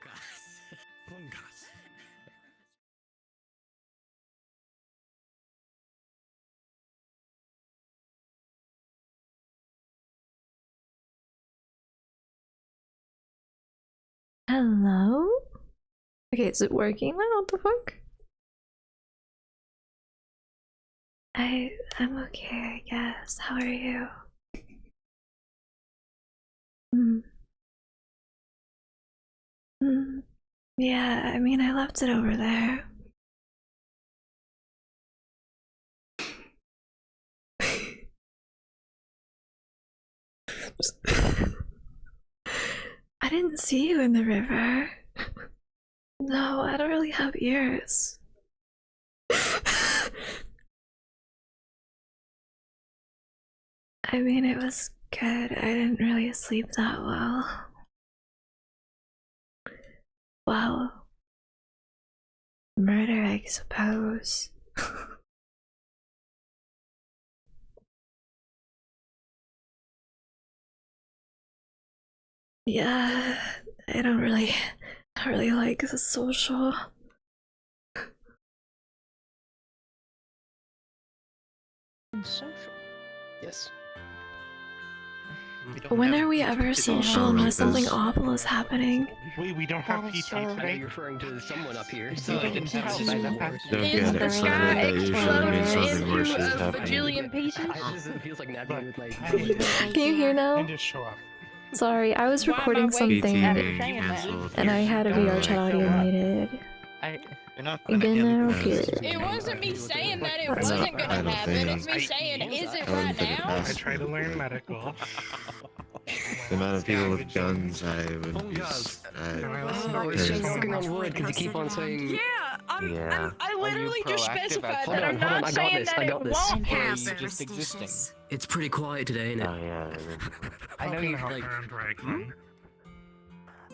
Fungus. Hello? Okay, is it working now? What the fuck? I'm okay, I guess. How are you? Yeah, I mean, I left it over there. I didn't see you in the river. No, I don't really have ears. I mean, it was good. I didn't really sleep that well. Well, murder, I suppose. Yeah, I don't really like the social. Social? Yes. When are we ever social unless something awful is happening? We don't have PT today. You're referring to someone up here. So I didn't have Is the sky exploding into a bajillion pieces? It feels like napping with my... Can you hear now? And just show up. Sorry, I was recording something and I had a VR chat audio muted. Again now? Good. It wasn't me saying that it wasn't gonna happen, it's me saying, is it right now? I try to learn medical. The amount of people with guns I would be... It's just knocking on wood because you keep on saying... Yeah, I literally just specified that I'm Hold on, not I got saying this, that I it got this. won't happen. Just existing. It's pretty quiet today, isn't it? Oh yeah. I know you like.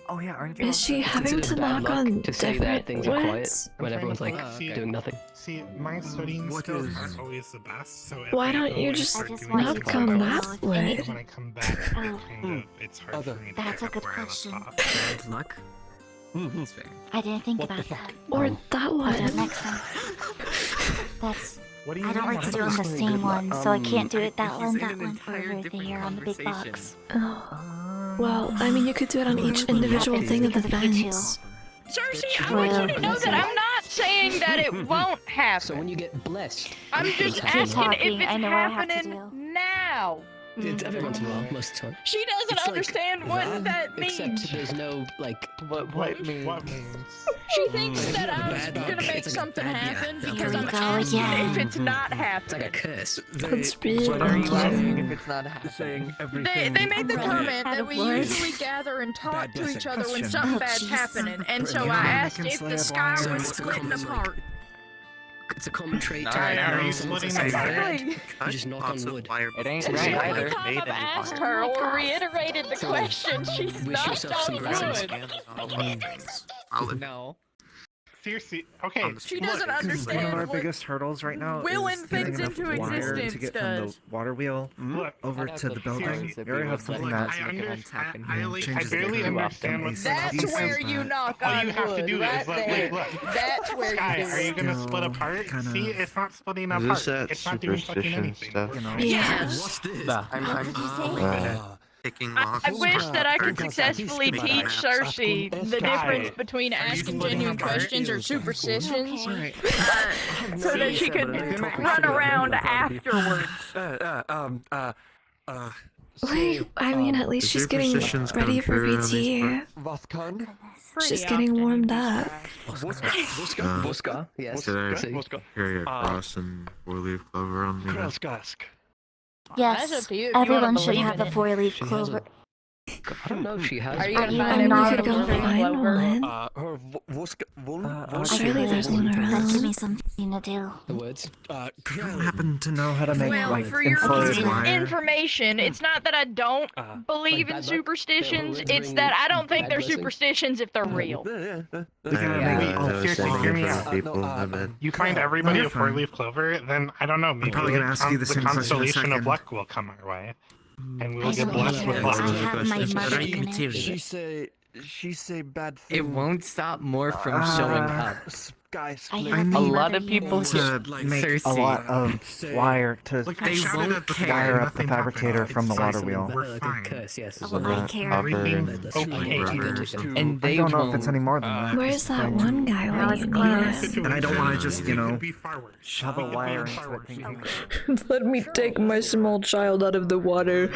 Oh yeah, aren't you? Is she having to knock on to say that different things are quiet woods? when everyone's like doing nothing? See, my studying skills aren't always the best, so if Why I don't go you and just start doing knock stuff on else, that wood? when I come back, it's hard for me to That's a pick good up where I question. left off. luck? That's fair. I didn't think about that. Or that I'll do it one? next time. That's. What do you I don't mean? like to do on the same one, so I can't do it that one, over here on the big box. Oh. Well, I mean, you could do it on each individual thing of the fence. Cersei, I want you to know that I'm not saying that it won't happen. So when you get blessed... I'm just asking if it's happening now. It's every once in a while, most of the time. She doesn't It's like understand what that means. Except there's no, like... What means? She thinks that Bad I'm gonna luck. make It's like something bad- yeah, happen that because Here I'm we go asking again. if it's not It's like a happening. curse. Conspiracy. Are you asking theory. if it's not happening? They made the comment Out that of we words. usually gather and talk to each other when question. something Oh, bad's jeez. happening, and so Yeah, I I asked can if slay the a sky blind. was So it's a splitting common, apart. It's a common trait to Alright, have are you someone splitting says apart? bad, you just knock on wood. It ain't Every right either. time I've asked her or reiterated the question, she's Wish knocked yourself some on blessings. wood. No. Seriously, okay. She doesn't One of understand our what biggest hurdles right now willing is getting things enough into wire to existence get from the does. water wheel Look, over to the building. seriously, You already have something look, that I understand. I changes the barely curve. understand what's That's going on. where you knock All on you have to wood, do right is look, there. look. That's where Sky, you do are you it. gonna Still split apart? kinda- See, it's not splitting Is apart. this that It's not doing fucking superstition anything. stuff? You know? Yes. What's this? What did you say? Picking I locks. wish that I could Because successfully he's teach Cersei the Sky, difference between asking splitting genuine apart? questions or superstitions, Okay. so that she could run around afterwards. Wait, I mean, at least The she's getting superstitions come ready for true on these BT. Was kann? She's getting warmed up. Voska, yes. Did I See? carry a cross and four-leaf clover on me? That's Yes, up to you. If you everyone wanna should believe have in a it. four-leaf She has clover. I don't know if she has. Are you Are gonna you find a I mean, we everyone could go with a find clover? one. Surely there's one That give around. me something to do. The words? I don't happen to know how to make Well, like for your insulated wire. information, it's not that I don't believe in bad luck? superstitions, They'll it's bring that I don't think bad they're blessings? superstitions if they're real. We gotta I make know seriously, so many hear me different out. people, my bad. You find No, everybody you're a fine. four-leaf clover, then I don't know. Maybe probably gonna ask you the same question in a constellation of second. luck will come our way, and I we'll get don't blessed either. with I luck. have my Question. mother Are you in it. material? She said she say bad It thing? won't stop more from showing up. Guy I split. have A my lot mother of people here. to like make thirsty. a lot of wire to Like, They shouted won't at the care. wire fire, up the nothing fabricator happened. from the It's water like, wheel. we're fine. Curse, yes. Oh, I care. Everything's okay. rubber. And I they don't know if it's won't. any more than that. Where's that one guy That when was you close. need him? And I don't want to just, you It know, could be far worse. shove a It could be wire far into it worse. thinking Let me take my small child out of the water.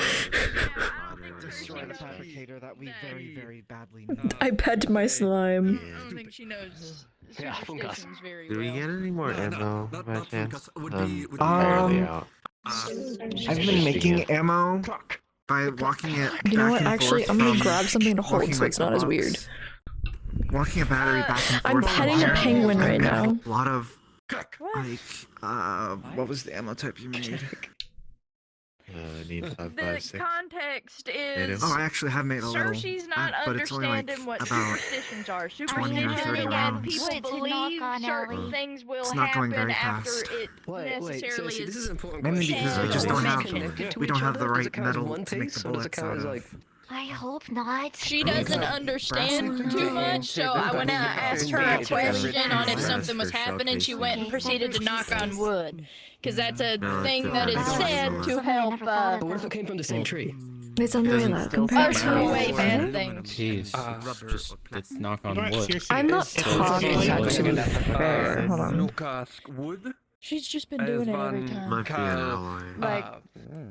destroy the fabricator that we very, very badly need. I pet my slime. I don't think she knows Yeah, superstitions very Do we well. get any more ammo by chance? Um, Entirely out. I've been making ammo by walking it You know back what? and Actually, forth I'm gonna from grab something to hold walking, so like, it's not the as box. weird. Walking a battery back and forth. I'm from petting a here. penguin I've right got now. A lot of What? like, what was the ammo type you made? I need 5, The 5, 6. context Native. is Oh, I actually have made a little. Cersei's not but it's only like understanding what about. superstitions are. 20 or Superstitions 30 are when rounds. people Wait, to knock believe on certain Ellie. things will It's not going happen very after fast. it necessarily Cersei, this is is. an important Mainly question. because we Yeah. just don't have Connected to we each don't have other? the Does right it count as metal one to make piece, the or does it bullets count out as, of. like- I hope not. She doesn't understand too much, so I went out and asked her a question on if something was happening. She went and proceeded to knock on wood, because that's a thing that is said to help But what if it came from the same tree? It's unreal compared us to away bad things. Jeez, just let's knock on But wood. seriously, I'm not it's- talking it's- to be fair. Hold on. wood. She's just been doing it every time. Might be an ally. Like,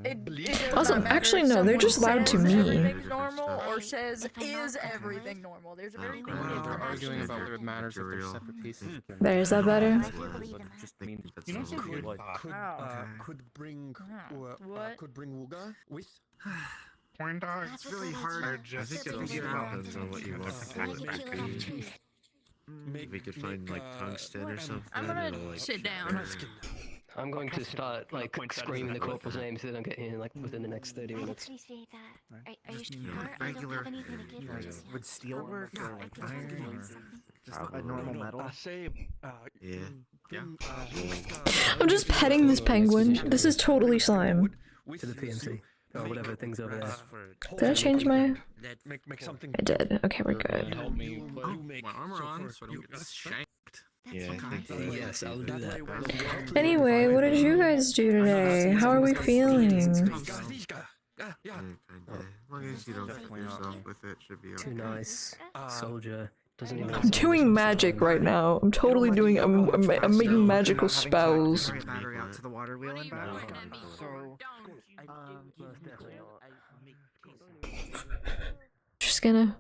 it does Also, not matter actually, if no, they're someone just loud to says me. Everything's normal or says If I knock is on everything normal. There's a very big Well, They're difference. arguing about whether it matters if they're separate pieces. There, is that better? I do believe in her. Just means that You know someone something? would. Wow. Could bring What? could bring Wuga with. Corn dogs That's It's really what hard. are I just think it so also small. depends on what you want to I do. could It kill could it off be, trees. if we could find like tungsten or something. I'm gonna it'll, like, sit down. I'm going to start like screaming the corporal's name so they don't get here like within the next 30 I would minutes. appreciate that. Are you Just sure? need, like, I don't regular- have anything to give her just yet. Would steel work or I like could try to iron give or her something. just a normal metal? Yeah. I'm just petting this penguin. This is totally slime. To the PMC. Or whatever things over there. Did I change my... Make something. I did. Okay, we're good. Help me put make my armor on so I don't get shanked. That's Yeah, I fine. think that Yes, I'll do that. Anyway, what did you guys do today? How are we feeling? Yeah, kinda. As long as you don't hurt yourself with it, should be okay. Too nice. Soldier. Doesn't even I'm doing magic right now. I'm totally doing... I'm making magical spells. Carry a battery out to the water wheel and back. So, Just gonna...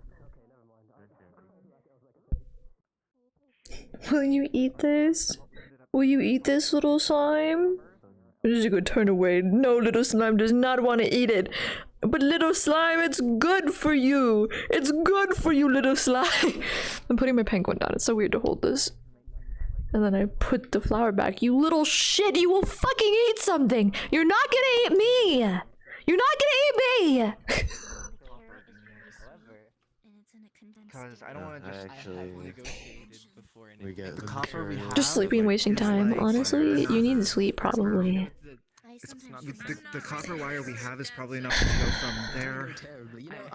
Will you eat this? Will you eat this, little slime? Or is he gonna turn away? No, little slime does not want to eat it. But little slime, it's good for you. It's good for you, little slime. I'm putting my penguin down. It's so weird to hold this. And then I put the flower back. You little shit, you will fucking eat something. You're not gonna eat me. You're not gonna eat me. because I don't want to just. Actually, we get The copper we have. Just sleeping, wasting time. Honestly, you need to sleep probably. The copper wire we have is probably enough to go from there,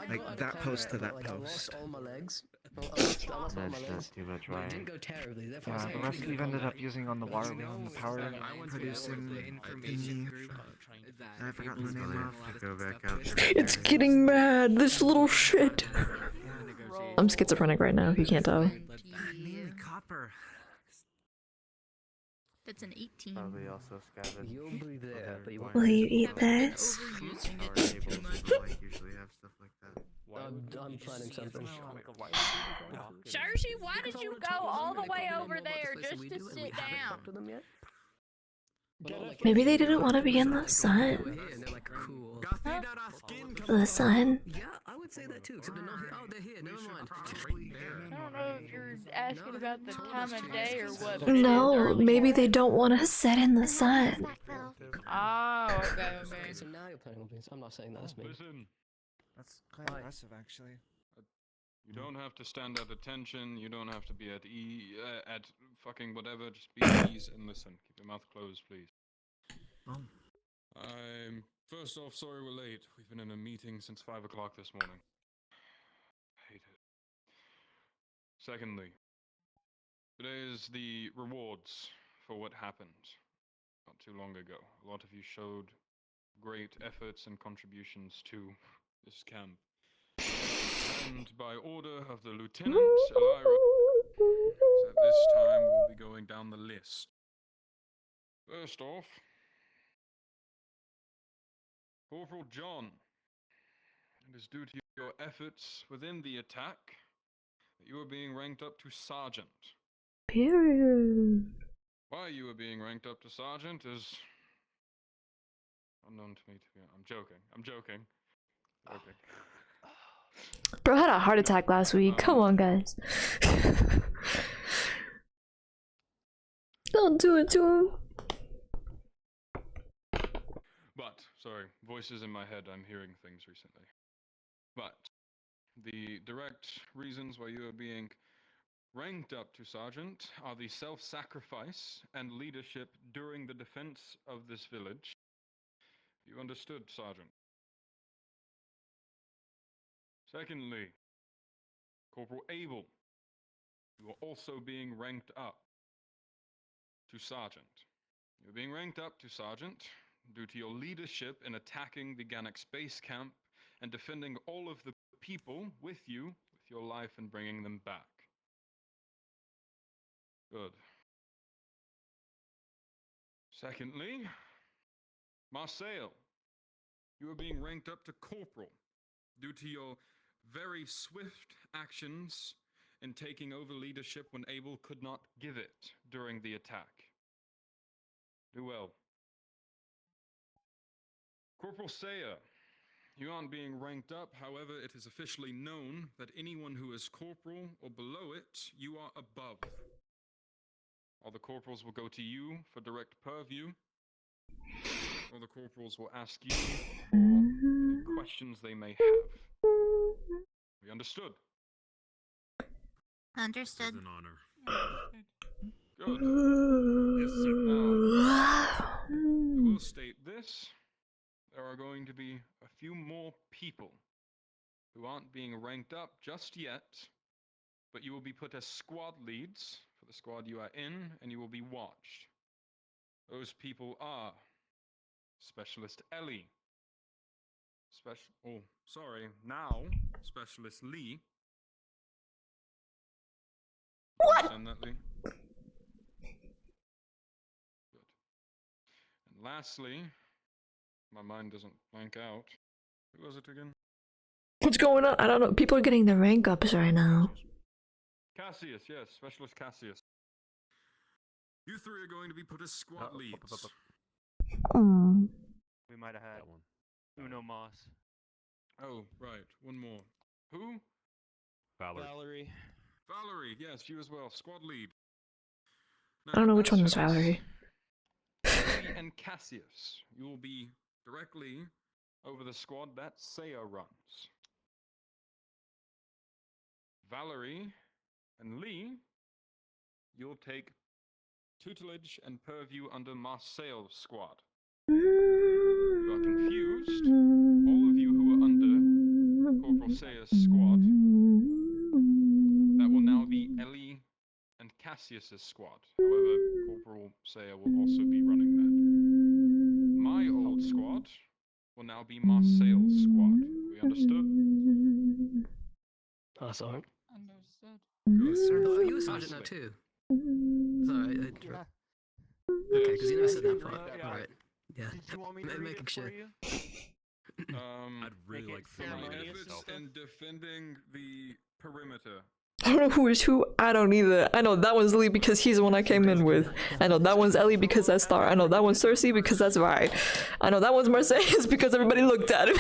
like that post to that post. All my legs. that's not too much It wire. didn't go terribly. Therefore, Yeah, I the rest we've ended up using on the water wheel and the power producing thingy. I've forgotten the name I'll of. have to go back out. It's getting mad. This little shit. I'm schizophrenic right now. If you can't tell. Mainly copper. That's an 18. Probably also scavenge. You'll be there, but you won't. Will you eat this? Overusing Power it cables too much. will, like, usually have stuff like that. I'm planning something. Cersei, why did you go all the way over there just to sit down? Maybe they didn't want to be in the sun. And they're like, cool. The sun. Yeah, I would say that too, except they're not here. Oh, they're here. Never mind. I don't know if you're asking about the time of day or what. but it is No, early maybe morning. they don't want to sit in the sun. Oh, okay, okay. So now you're planning on being. I'm not saying that's me. Listen, That's quite impressive, actually. you don't have to stand at attention. You don't have to be at fucking whatever. Just be at ease and listen. Keep your mouth closed, please. Oh. I'm first off sorry we're late. We've been in a meeting since 5 o'clock this morning. Hate it. Secondly, today is the rewards for what happened not too long ago. A lot of you showed great efforts and contributions to this camp. And by order of the Lieutenant, Elira, at this time we'll be going down the list. First off, Corporal John. It is due to your efforts within the attack that you are being ranked up to Sergeant. Period. Why you are being ranked up to Sergeant is unknown to me. I'm joking. Okay. Bro had a heart attack last week. Come on, guys. Don't do it to him. But, sorry, voices in my head, I'm hearing things recently. But, the direct reasons why you are being ranked up to Sergeant are the self-sacrifice and leadership during the defense of this village. You understood, Sergeant. Secondly, Corporal Abel, you are also being ranked up to Sergeant. You're being ranked up to Sergeant due to your leadership in attacking the Gannex base camp and defending all of the people with you with your life and bringing them back. Good. Secondly, Marcel, you are being ranked up to Corporal due to your very swift actions in taking over leadership when Abel could not give it during the attack. Do well. Corporal Saya, you aren't being ranked up, however, it is officially known that anyone who is corporal or below it, you are above. All the corporals will go to you for direct purview. All the corporals will ask you for any questions they may have. We understood? Understood. It's an honor. Good. Now, I will state this. There are going to be a few more people who aren't being ranked up just yet, but you will be put as squad leads for the squad you are in, and you will be watched. Those people are Specialist Ellie, now Specialist Lee. What? Understand that, Lee? Good. And lastly, my mind doesn't blank out. Who was it again? What's going on? I don't know. People are getting their rank ups right now. Cassius, yes, Specialist Cassius. You three are going to be put as squad leads. We might have had one. Uno Moss. Oh, right. One more. Who? Valerie. Valerie, yes, you as well. Squad lead. Now, I don't know which as one for is Valerie. Valerie and Cassius, you will be directly over the squad that Saya runs. Valerie and Lee, you'll take tutelage and purview under Marcel's squad. You are confused. All of you who are under Corporal Saya's squad, that will now be Ellie and Cassius's squad. However, Corporal Saya will also be running that. My old squad will now be Marcel's squad. We understood? Sorry. Understood. Good. Oh, are you a sergeant now too? Sorry, okay, because you never said that part. Alright. Yeah. Did you want me to read Making it sure. for you? I'd really Make it like for you ceremonious to Efforts in defending the perimeter. I don't know who is who. I don't either. I know that one's Lee because he's the one I came in with. I know that one's Ellie because that's Star. I know that one's Cersei because that's Vi. I know that one's Mercedes because everybody looked at him.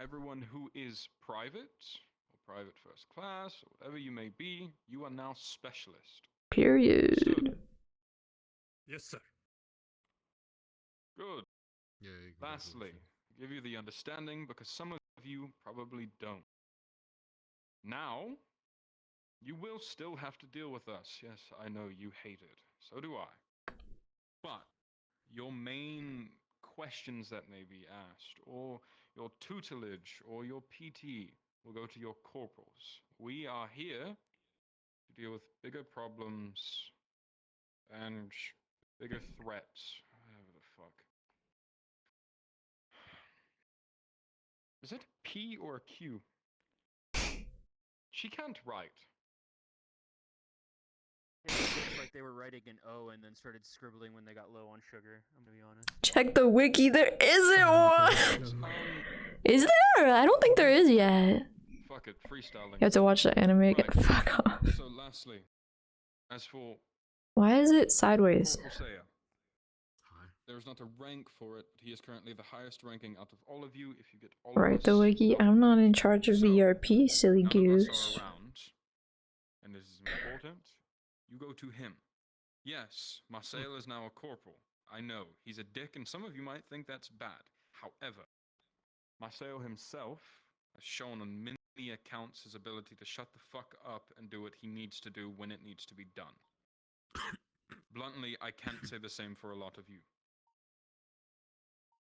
Everyone who is private, or private first class, or whatever you may be, you are now specialist. Period. Understood? Yes, sir. Good. Yeah. Lastly, I give you the understanding because some of you probably don't. Now, you will still have to deal with us. Yes, I know you hate it. So do I. But your main questions that may be asked, or your tutelage, or your PT, will go to your corporals. We are here to deal with bigger problems and bigger threats. Whatever the fuck. Is it P or Q? She can't write. It looks like they were writing an O and then started scribbling when they got low on sugar. I'm gonna be honest. Check the wiki. There isn't one. Is there? I don't think there is yet. Fuck it, freestyling. You have to watch the anime again. Right. Fuck off. So lastly, as for Why is it sideways? Corporal Saya, there is not a rank for it, but he is currently the highest ranking out of all of you. If you get all of Right, us, the wiki. I'm not in charge of ERP, silly none of us goose. are around, and this is important. You go to him. Yes, Marcel is now a corporal. I know, he's a dick, and some of you might think that's bad. However, Marcel himself has shown on many accounts his ability to shut the fuck up and do what he needs to do when it needs to be done. Bluntly, I can't say the same for a lot of you.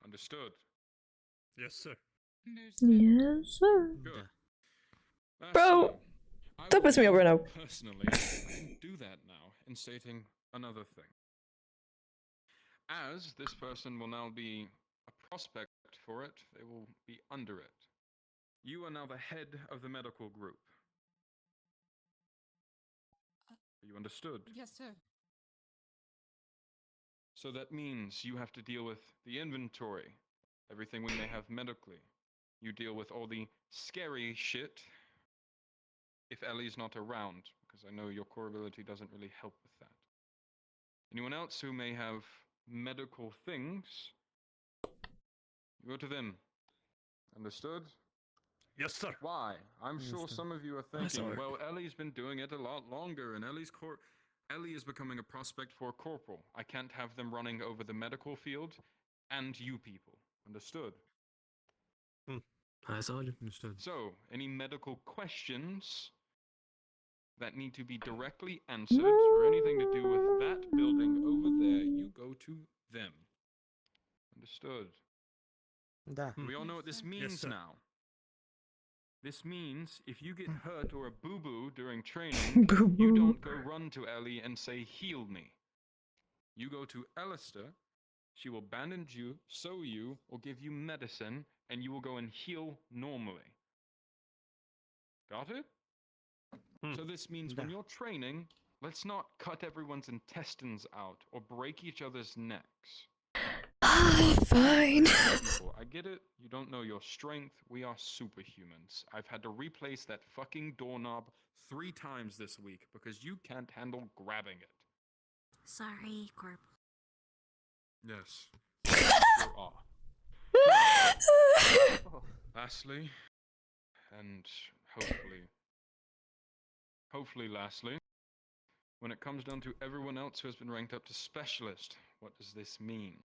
Understood? Yes, sir. Yes, sir. Good. Bro, that puts me over now. Personally, I can do that now in stating another thing. As this person will now be a prospect for it, they will be under it. You are now the head of the medical group. Are you understood? Yes, sir. So that means you have to deal with the inventory, everything we may have medically. You deal with all the scary shit if Ellie's not around, because I know your core ability doesn't really help with that. Anyone else who may have medical things, you go to them. Understood? Yes, sir. Why? I'm sure some of you are thinking, sir. well, Ellie's been doing it a lot longer, and Ellie is becoming a prospect for a corporal. I can't have them running over the medical field and you people. Understood? Hi, Sergeant. Understood. So, any medical questions that need to be directly answered or anything to do with that building over there, you go to them. Understood? We all know what this means sir. now. This means if you get hurt or a boo-boo during training, you don't go run to Ellie and say, heal me. You go to Alistair, she will bandage you, sew you, or give you medicine, and you will go and heal normally. Got it? So this means when you're training, let's not cut everyone's intestines out or break each other's necks. Fine. People, I get it. You don't know your strength. We are superhumans. I've had to replace that fucking doorknob 3 times this week because you can't handle grabbing it. Sorry, Corp. Yes. You are. Lastly, and hopefully lastly, when it comes down to everyone else who has been ranked up to specialist, what does this mean?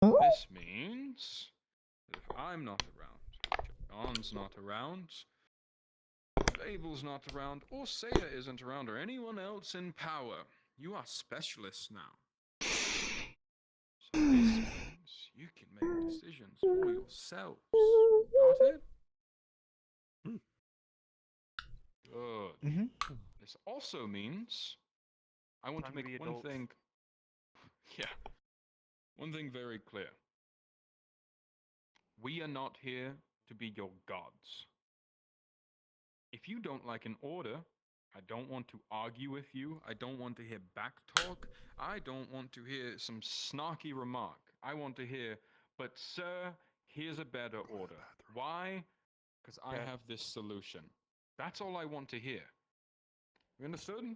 This means that if I'm not around, John's not around, Abel's not around, or Saya isn't around, or anyone else in power, you are specialists now. So this means you can make decisions for yourselves. Got it? Good. This also means I want to make one thing. Yeah. One thing very clear. We are not here to be your gods. If you don't like an order, I don't want to argue with you. I don't want to hear backtalk. I don't want to hear some snarky remark. I want to hear, but sir, here's a better order. Why? Because I have this solution. That's all I want to hear. You understood?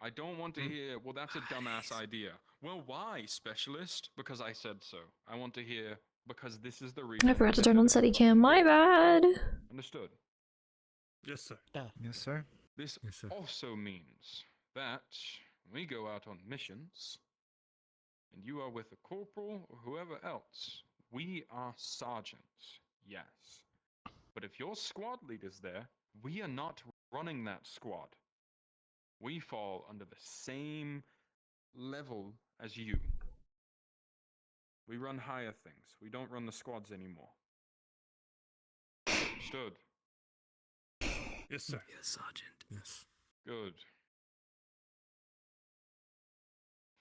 I don't want to hear, well, that's a dumbass idea. Well, why, specialist? Because I said so. I want to hear, because this is the reason. I forgot to turn on Steadicam. My bad. Understood? Yes, sir. Yes, sir. This also means that we go out on missions, and you are with a corporal or whoever else. We are sergeants, yes. But if your squad leader's there, we are not running that squad. We fall under the same level as you. We run higher things. We don't run the squads anymore. Understood? Yes, sir. Yes, Sergeant. Yes. Good.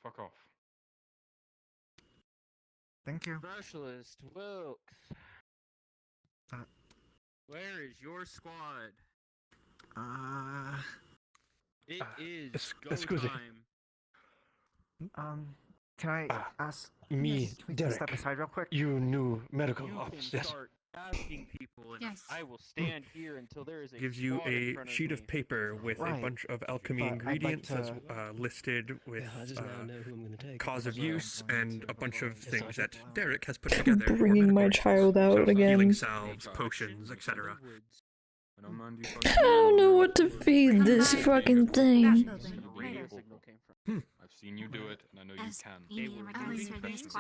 Fuck off. Thank you. Specialist Wilkes. Uh, Where is your squad? Uh, It is go excuse me. time. Can I Ah, ask? Me, Can we Derek. step aside real quick? You knew medical You ops. can Yes. start asking people, and Yes. I will stand here until there is a Gives you squad in a front sheet me. of paper with a Right. bunch of alchemy But I'd like ingredients that's to- listed with Yeah, I just now know who I'm gonna take. cause of use and a bunch of Yes, things that Sergeant. Derek has put together. for Bringing my medical child reasons. out So, again. healing salves, potions, etc. I don't mind you I don't know what to feed this fucking thing. Radio signal came from. I've seen you do it, and I know you can.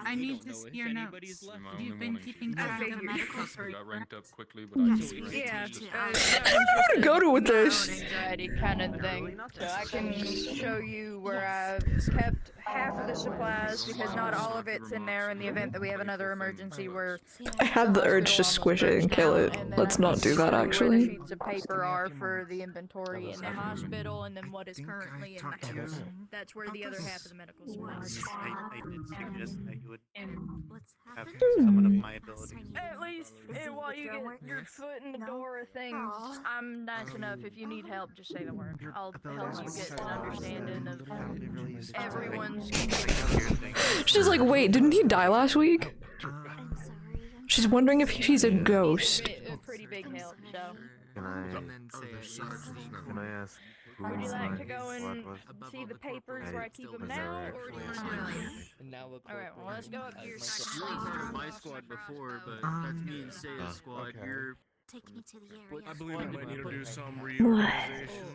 I need to see your notes. You've been keeping track of the medical You got ranked up quickly, but I still Yeah. I want to go to with this. Anxiety kind of thing. So I can show you where I've kept half of the supplies because not all of it's in there in the event that we have another emergency where I had the urge to squish it and kill it. Let's not do that, where the actually. sheets of paper are for the inventory in the hospital and then what is currently in the house. That's where the other half of the medical supplies. I did suggest that you would have Hmm. some of my abilities. At least while you get your foot in the door of things, I'm nice enough. If you need help, just say the word. I'll help you get an understanding of everyone's. She's like, wait, didn't he die last week? She's wondering if he's a ghost. A pretty big help, so. Can I ask who Would you like to my go squad and was? see the papers where I keep them now, or do you want to do Alright, well, let's go up to your You were part of my squad before, but that's me and Saya's squad. You're. Take me to the area. I believe we might need to do some What? reorganization.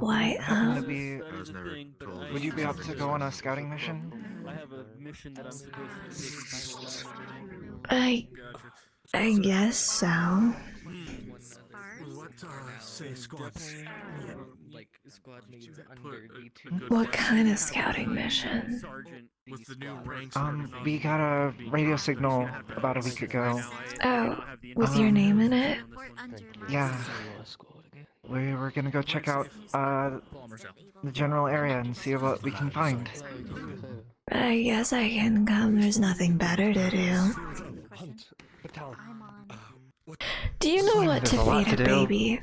Why, Gonna be, I was never told. would you be able to go on a scouting mission? I have a mission that I'm supposed to do. I guess so. What say squads? Like squad means under D2. What kind of scouting mission? Sergeant. With the new ranks and everything. We got a radio signal about a week ago. Oh, with your name in it? Yeah. We were gonna go check out the general area and see what we can find. I guess I can come. There's nothing better to do. Do you know what to There's a lot feed a to do. baby?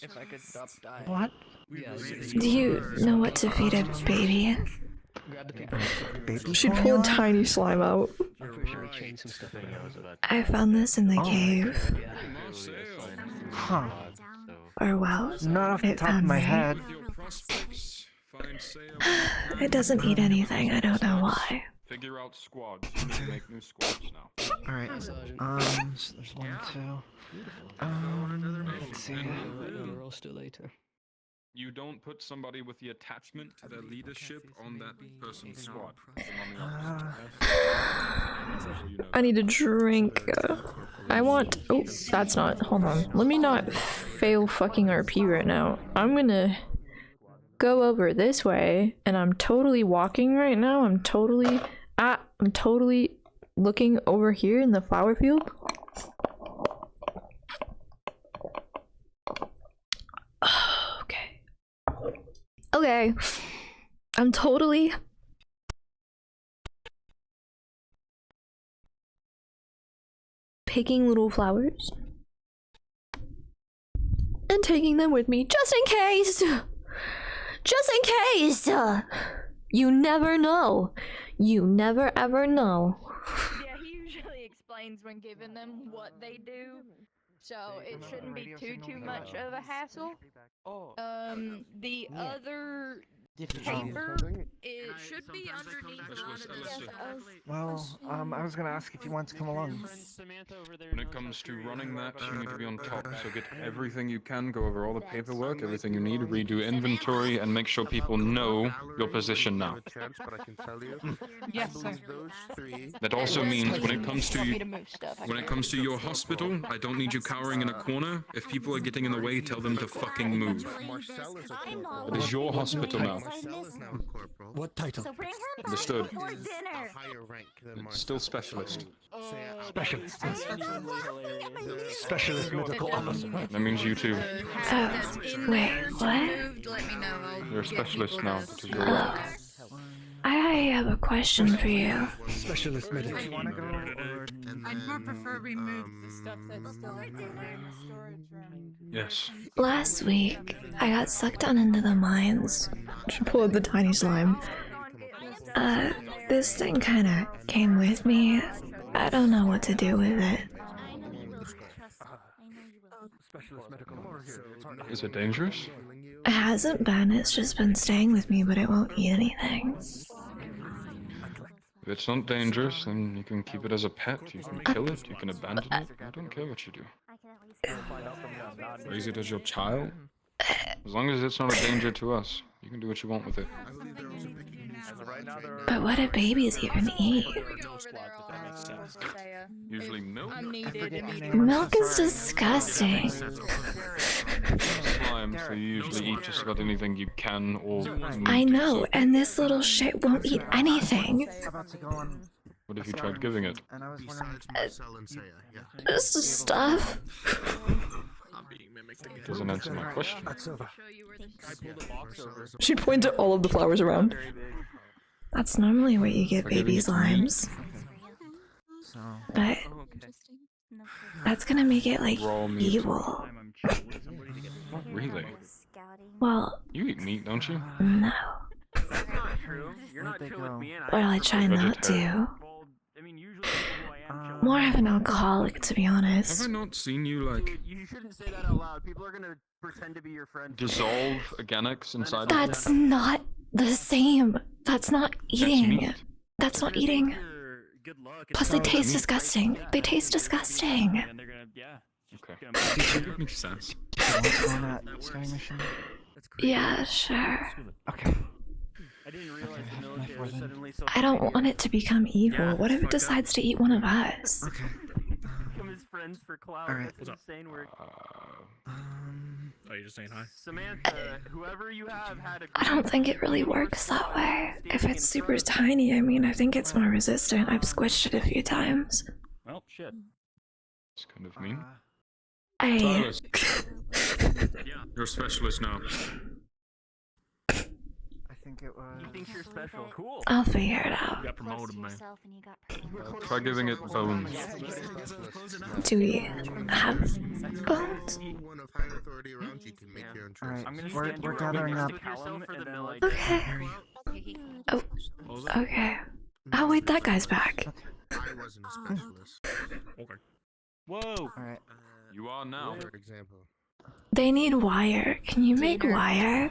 If I could stop dying. What? Yeah, Do you know what to feed a baby? grab the paper. Baby She'd pull a formula? tiny slime out. I'm pretty sure we changed some stuff around. I found this in the cave. Huh. Or well, Not off the it top of found my me. head. It doesn't eat anything, I don't know why. Figure out squads. You need to make new squads now. Alright. So there's 1, 2. Let's see. We're all still later. You don't put somebody with the attachment to their leadership on that person's squad. Put them on the opposite. I need a drink. I want. Oh, that's not. Hold on. Let me not fail fucking RP right now. I'm gonna go over this way, and I'm totally walking right now. I'm totally looking over here in the flower field. Okay. Okay. I'm totally picking little flowers and taking them with me just in case. Just in case. You never know. You never ever know. Yeah, he usually explains when giving them what they do, so it shouldn't be too much of a hassle. The other paper, it should be underneath a lot of the stuff. Well, I was gonna ask if you want to come along. When it comes to running that, you need to be on top. So get everything you can, go over all the paperwork, everything you need, redo inventory, and make sure people know your position now. Yes, sir. That also means when it comes to Want me to move stuff, I when it can. comes to your hospital, I don't need you cowering in a corner. If people are getting in the way, tell them to fucking move. It is your hospital now. I missed. now corporal. What title? So bring her back Understood. before dinner. Higher rank than It's still specialist. Specialist. Specialist medical officer. That means you too. Wait, what? Let me know. You're a specialist now. That is your rank. I have a question for you. Specialist medical. I'd more prefer remove the stuff that's still in the storage room. Yes. Last week, I got sucked down into the mines. Should pull out the tiny slime. This thing kinda came with me. I don't know what to do with it. Specialist medical officer. Is it dangerous? It hasn't been, it's just been staying with me, but it won't eat anything. If it's not dangerous, then you can keep it as a pet. You can kill it. You can abandon it. I don't care what you do. Raise it as your child. As long as it's not a danger to us, you can do what you want with it. But what do babies even eat? Usually milk. Milk is disgusting. Slime, so you usually eat just about anything you can or need I to, know, so- and this little shit won't eat anything. What if you tried giving it? Just stuff. Doesn't answer my question. She pointed at all of the flowers around. That's normally what you give baby slimes. But that's gonna make it like Raw meat. evil. Really? Well, You eat meat, don't you? no. True. You're not chill with me, and Well, I try not to. I mean, usually people I am chill. More of an alcoholic, to be Have honest. I not seen you, like, You shouldn't say that out loud. People are gonna pretend to be your friend. dissolve organics inside of you? That's not the same. That's not eating. meat. That's not eating. Good luck. Plus, they taste disgusting. They taste disgusting. And they're gonna, yeah. Okay. Makes sense. On that sky mission? Yeah, sure. Okay. I didn't realize the military was suddenly so. I don't want it to become evil. What if it decides to eat one of us? Okay. Become his friends for clout. Alright. That's insane. Where Oh, you're just saying hi? Samantha, whoever you have had a. I don't think it really works that way. If it's super tiny, I mean, I think it's more resistant. I've squished it a few times. Well, shit. It's kind of mean. I... Silas. You're a specialist now. I think it was. He thinks you're special. Cool. I'll figure it out. You got promoted, man. Try giving it bones. Do we have bones? One of higher authority around you can make your own choices. Alright, we're gathering up. Okay. Oh, okay. Oh, wait, that guy's back. I wasn't a specialist. Okay. Whoa. Alright. You are now. For example. They need wire. Can you make wire?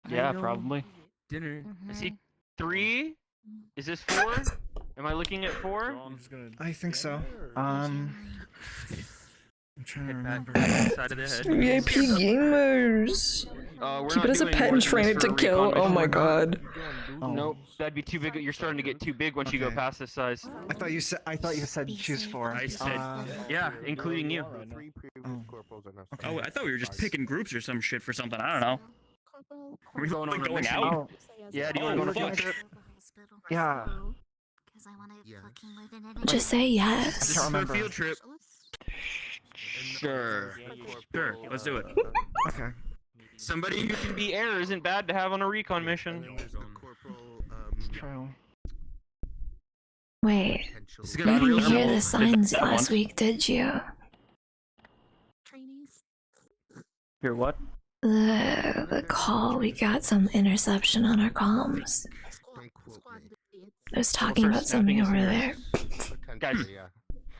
Yeah, probably. Dinner. Is he 3? Is this 4? Am I looking at 4? I think so. I'm trying to remember. Side of the head. VIP gamers. We're Keep not it as a doing pet more and than train this it for to a kill. recon Oh mission. my god. Nope, that'd be too big. You're starting to get too big once you go Okay. past this size. I thought you said choose 4. I said- Yeah, including you. Oh, I thought we were just picking groups or some shit for something. I don't know. Are we Going on a going mission. out? Yeah, do you want to go on a field fuck. trip? Yeah. Just say yes. can't remember. Field trip. Sure. Sure, let's do it. Okay. Somebody who can be air isn't bad to have on a recon mission. True. Wait. This is You gonna be didn't real hear simple. the signs that last once. week, did you? Hear what? The call, we got some interception on our comms. I was talking about something over there. Guys,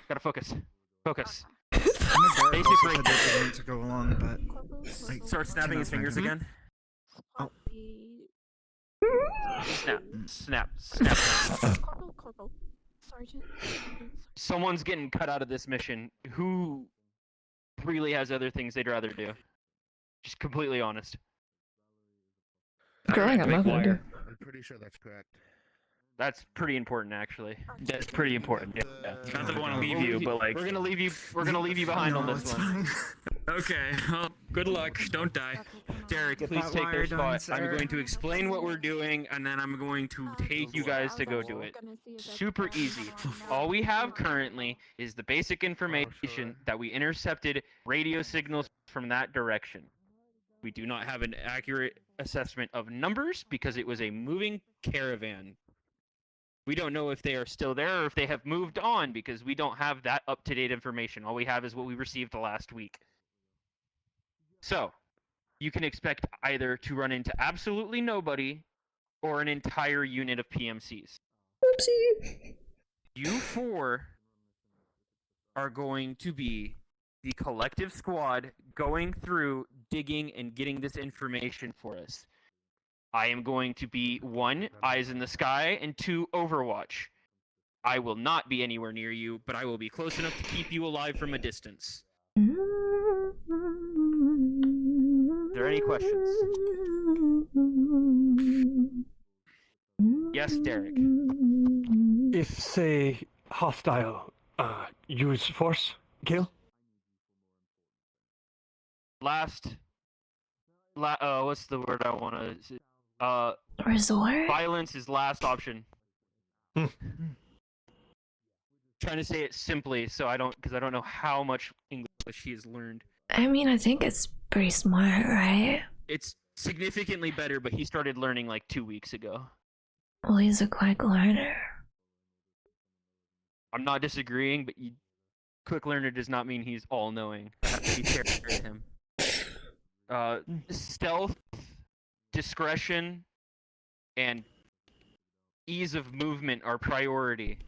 gotta focus. Focus. I'm Basic said break. they didn't need to go along, but I Start snapping his cannot fingers find again. Oh. Snap. Snap. Someone's getting cut out of this mission. Who really has other things they'd rather do? Just completely honest. Girl, I got nothing to do. I'm pretty sure that's correct. That's pretty important, actually. That's pretty important. Yeah. Not that I want to leave you, but like. We're gonna leave you. We're gonna leave you behind on No, this it's one. fine. Okay. Well, Good luck. Don't die. Derek, Get please that take wire their done, spot. I'm sir. going to explain what we're doing, and then I'm going to take you guys to go do it. Super easy. All we have currently is the basic information that we intercepted radio signals from that direction. We do not have an accurate assessment of numbers because it was a moving caravan. We don't know if they are still there or if they have moved on because we don't have that up-to-date information. All we have is what we received last week. So, you can expect either to run into absolutely nobody or an entire unit of PMCs. Oopsie. You four are going to be the collective squad going through, digging, and getting this information for us. I am going to be 1, eyes in the sky, and 2, overwatch. I will not be anywhere near you, but I will be close enough to keep you alive from a distance. Are there any questions? Yes, Derek. If, say, hostile, use force, kill? What's the word I want to... Resort? Violence is last option. Trying to say it simply, so because I don't know how much English he has learned. I mean, I think it's pretty smart, right? It's significantly better, but he started learning like 2 weeks ago. Well, he's a quick learner. I'm not disagreeing, but quick learner does not mean he's all-knowing. I have to be fair to him. Stealth, discretion, and ease of movement are priority.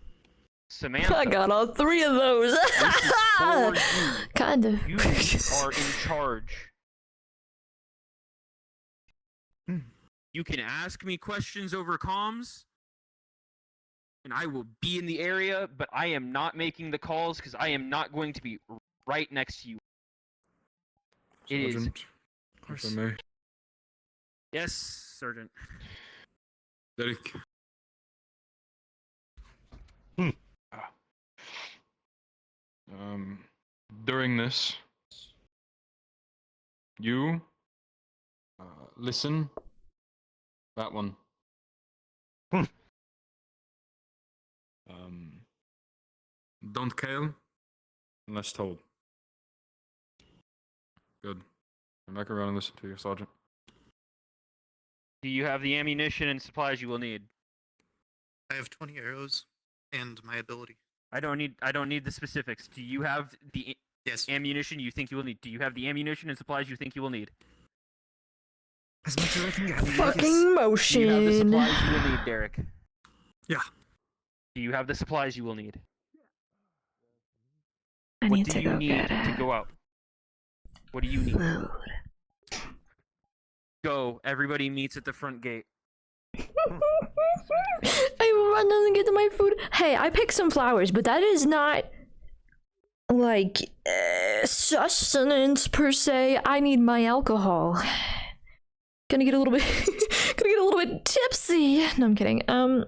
Samantha, I got all 3 of those. Kind of. You are in charge. You can ask me questions over comms, and I will be in the area, but I am not making the calls because I am not going to be right next to you. Sergeant, if I may. Yes, Sergeant. Derek. During this, you listen. That one. Don't kill unless told. Good. Come back around and listen to your sergeant. Do you have the ammunition and supplies you will need? I have 20 arrows and my ability. I don't need the specifics. Do you have the ammunition you think you will need? Do you have the ammunition and supplies you think you will need? As much as I can get. Fucking motion. Do you have the supplies you will need, Derek? Yeah. Do you have the supplies you will need? I What need do to you go need get to it. go out? What do you need? Food. Go. Everybody meets at the front gate. I run and get to my food. Hey, I picked some flowers, but that is not like sustenance per se. I need my alcohol. Gonna get a little bit tipsy. No, I'm kidding. Or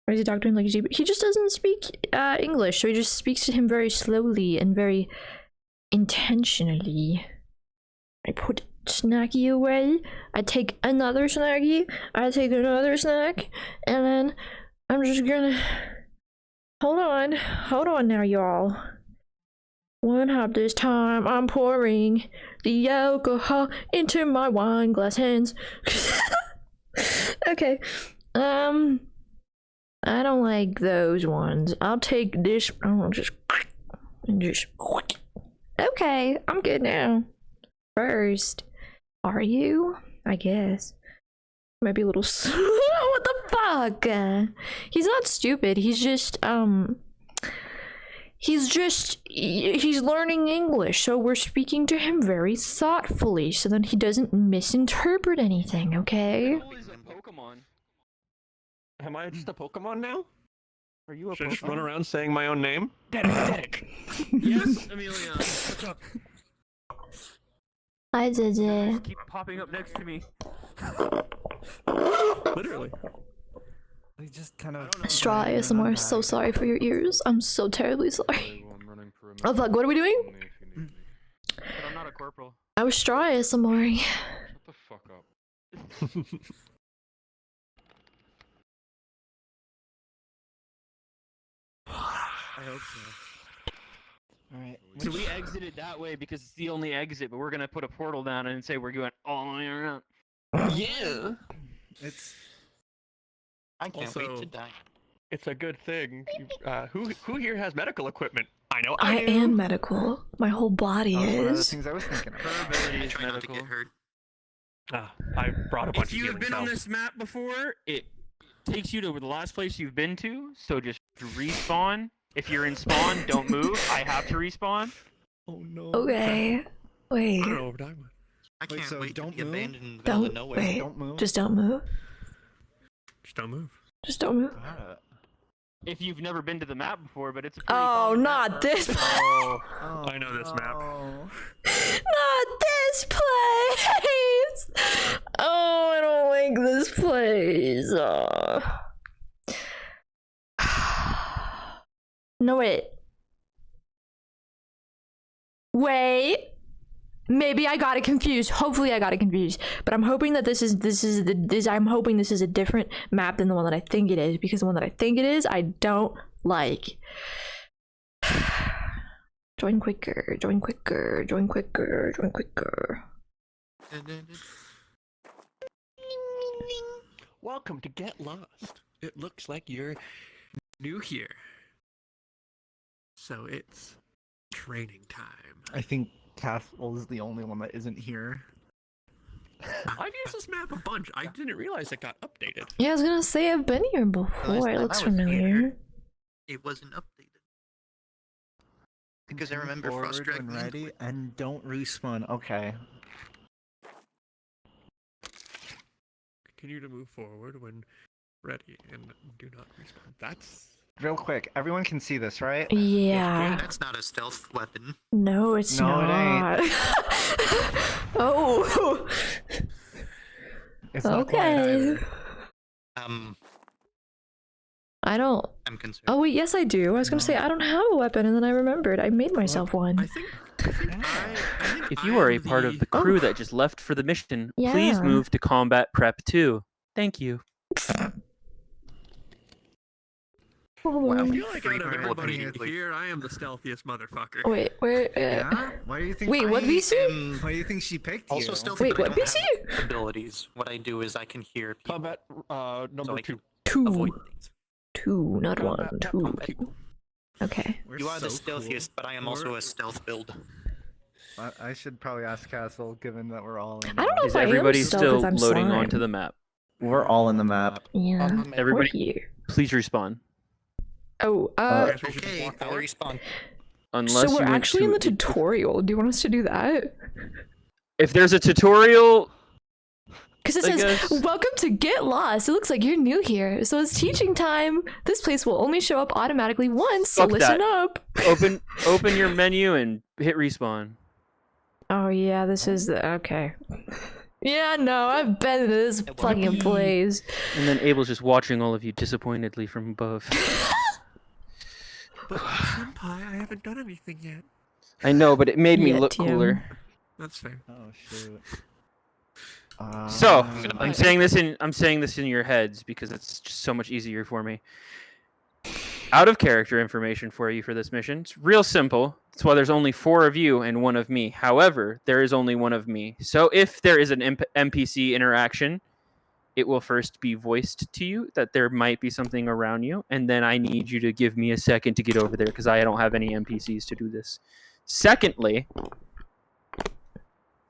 is he talking like he just doesn't speak English, so he just speaks to him very slowly and very intentionally. I put snacky away. I take another snacky. I take another snack, and then I'm just gonna hold on now, y'all. 1 hop this time. I'm pouring the alcohol into my wine glass hands. Okay. I don't like those ones. I'll take this. I'll just. Okay, I'm good now. First. Are you? I guess. Might be a little. What the fuck? He's not stupid. He's learning English, so we're speaking to him very thoughtfully so that he doesn't misinterpret anything, okay? Pokemon. Am I just a Pokemon now? Are you a Should I just Pokemon? run around saying my own name? Derek. Yes, Amelia. What's up? Hi, JJ. Just keep popping up next to me. Literally. They just kind of. Straw ASMR, so sorry for your ears. I'm so terribly sorry. Oh fuck, what are we doing? But I'm not a Corporal. I was straw ASMR. Shut the fuck up. I hope so. Alright. So we exited that way because it's the only exit, but we're gonna put a portal down and say we're going all the way around. Yeah. It's. I can't Also, wait to die. It's a good thing. Who here has medical equipment? I know I do. am medical. My whole body That was one of the is. things I was thinking of. Her ability is Try not to medical. get hurt. I brought a bunch If of you have healing been on salves. this map before, it takes you to the last place you've been to, so just respawn. If you're in spawn, don't move. I have to respawn. Oh no. Okay. Wait. I don't know what I'm with. I can't so wait don't to be move? abandoned in the middle of Don't nowhere. wait. Don't move. Just don't move. Just don't move. Just don't move. If you've never been to the map before, but it's a pretty Oh, common not map. this. Oh, I know this map. Not this place. Oh, I don't like this place. No, wait. Wait. Maybe I got it confused. Hopefully I got it confused. But I'm hoping that I'm hoping this is a different map than the one that I think it is, because the one that I think it is, I don't like. Join quicker, join quicker, join quicker, join quicker. Welcome to Get Lost. It looks like you're new here. So it's training time. I think Castle is the only one that isn't here. I've used this map a bunch. I didn't realize it got updated. Yeah, I was gonna say I've been here before. It looks familiar. It wasn't updated. Because I remember Forward Frost Dragon when ready, and don't respawn. Okay. Continue to move forward when ready and do not respawn. That's Real quick, everyone can see this, right? Yeah. That's not a stealth weapon. No, it's No, it not. Oh. It's not quiet Okay. either. I don't. I'm concerned. Oh wait, yes I do. I was gonna say I don't have a weapon, and then I remembered I made myself one. If you are a part of the crew that just left for the mission, please Yeah. move to Combat Prep 2. Thank you. I feel like out of people everybody immediately. here, I am the stealthiest motherfucker. Wait, where? Yeah? Why do you think? Wait, what VC? Why do you think she picked Also you? stealthy, Wait, but I what don't VC? have abilities. What I do is I can hear people. Combat number I can 2. avoid Two. things. Two, not one. Combat Two. Combat. Okay. We're You are the so stealthiest, but I am also a stealth build. I should probably ask Castle, given that we're all in. I don't know Is if I am everybody stealth still if I'm loading slime. onto the map? We're all in the map. Yeah. Everybody, We're here. please respawn. Oh, Okay, I'll respawn. Unless so we're you want actually in the to, tutorial. Do you want us to do that? if there's a tutorial, Because it I says, guess. welcome to Get Lost. It looks like you're new here. So it's teaching time. This place will only show up automatically once, so Fuck listen that. up. open your menu and hit respawn. Oh yeah, this is the, okay. Yeah, no, I've been to this fucking place. And then Abel's just watching all of you disappointedly from above. But Senpai, I haven't done anything yet. I know, but it made me Yet, look yeah. cooler. That's fair. Oh shoot. So I'm saying this in your heads because it's just so much easier for me. Out of character information for you for this mission. It's real simple. That's why there's only 4 of you and 1 of me. However, there is only 1 of me. So if there is an NPC interaction, it will first be voiced to you that there might be something around you, and then I need you to give me a second to get over there because I don't have any NPCs to do this. Secondly,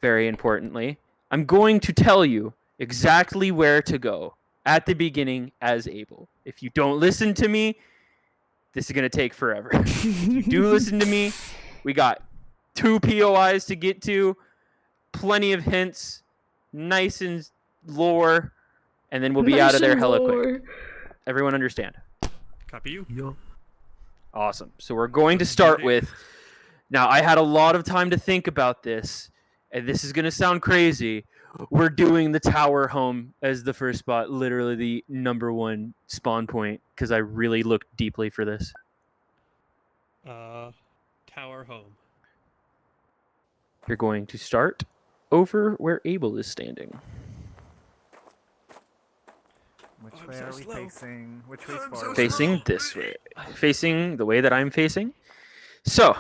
very importantly, I'm going to tell you exactly where to go at the beginning as Abel. If you don't listen to me, this is going to take forever. If you do listen to me, we got 2 POIs to get to, plenty of hints, nice and lore, and then we'll be out of there hella quick. Everyone understand? Copy you. Yo. Awesome. So we're going to start with... Now, I had a lot of time to think about this, and this is going to sound crazy. We're doing the tower home as the first spot, literally the #1 spawn point, because I really looked deeply for this. Tower home. You're going to start over where Abel is standing. Which way are we facing? Which way's forward? Facing this way. Facing the way that I'm facing. So,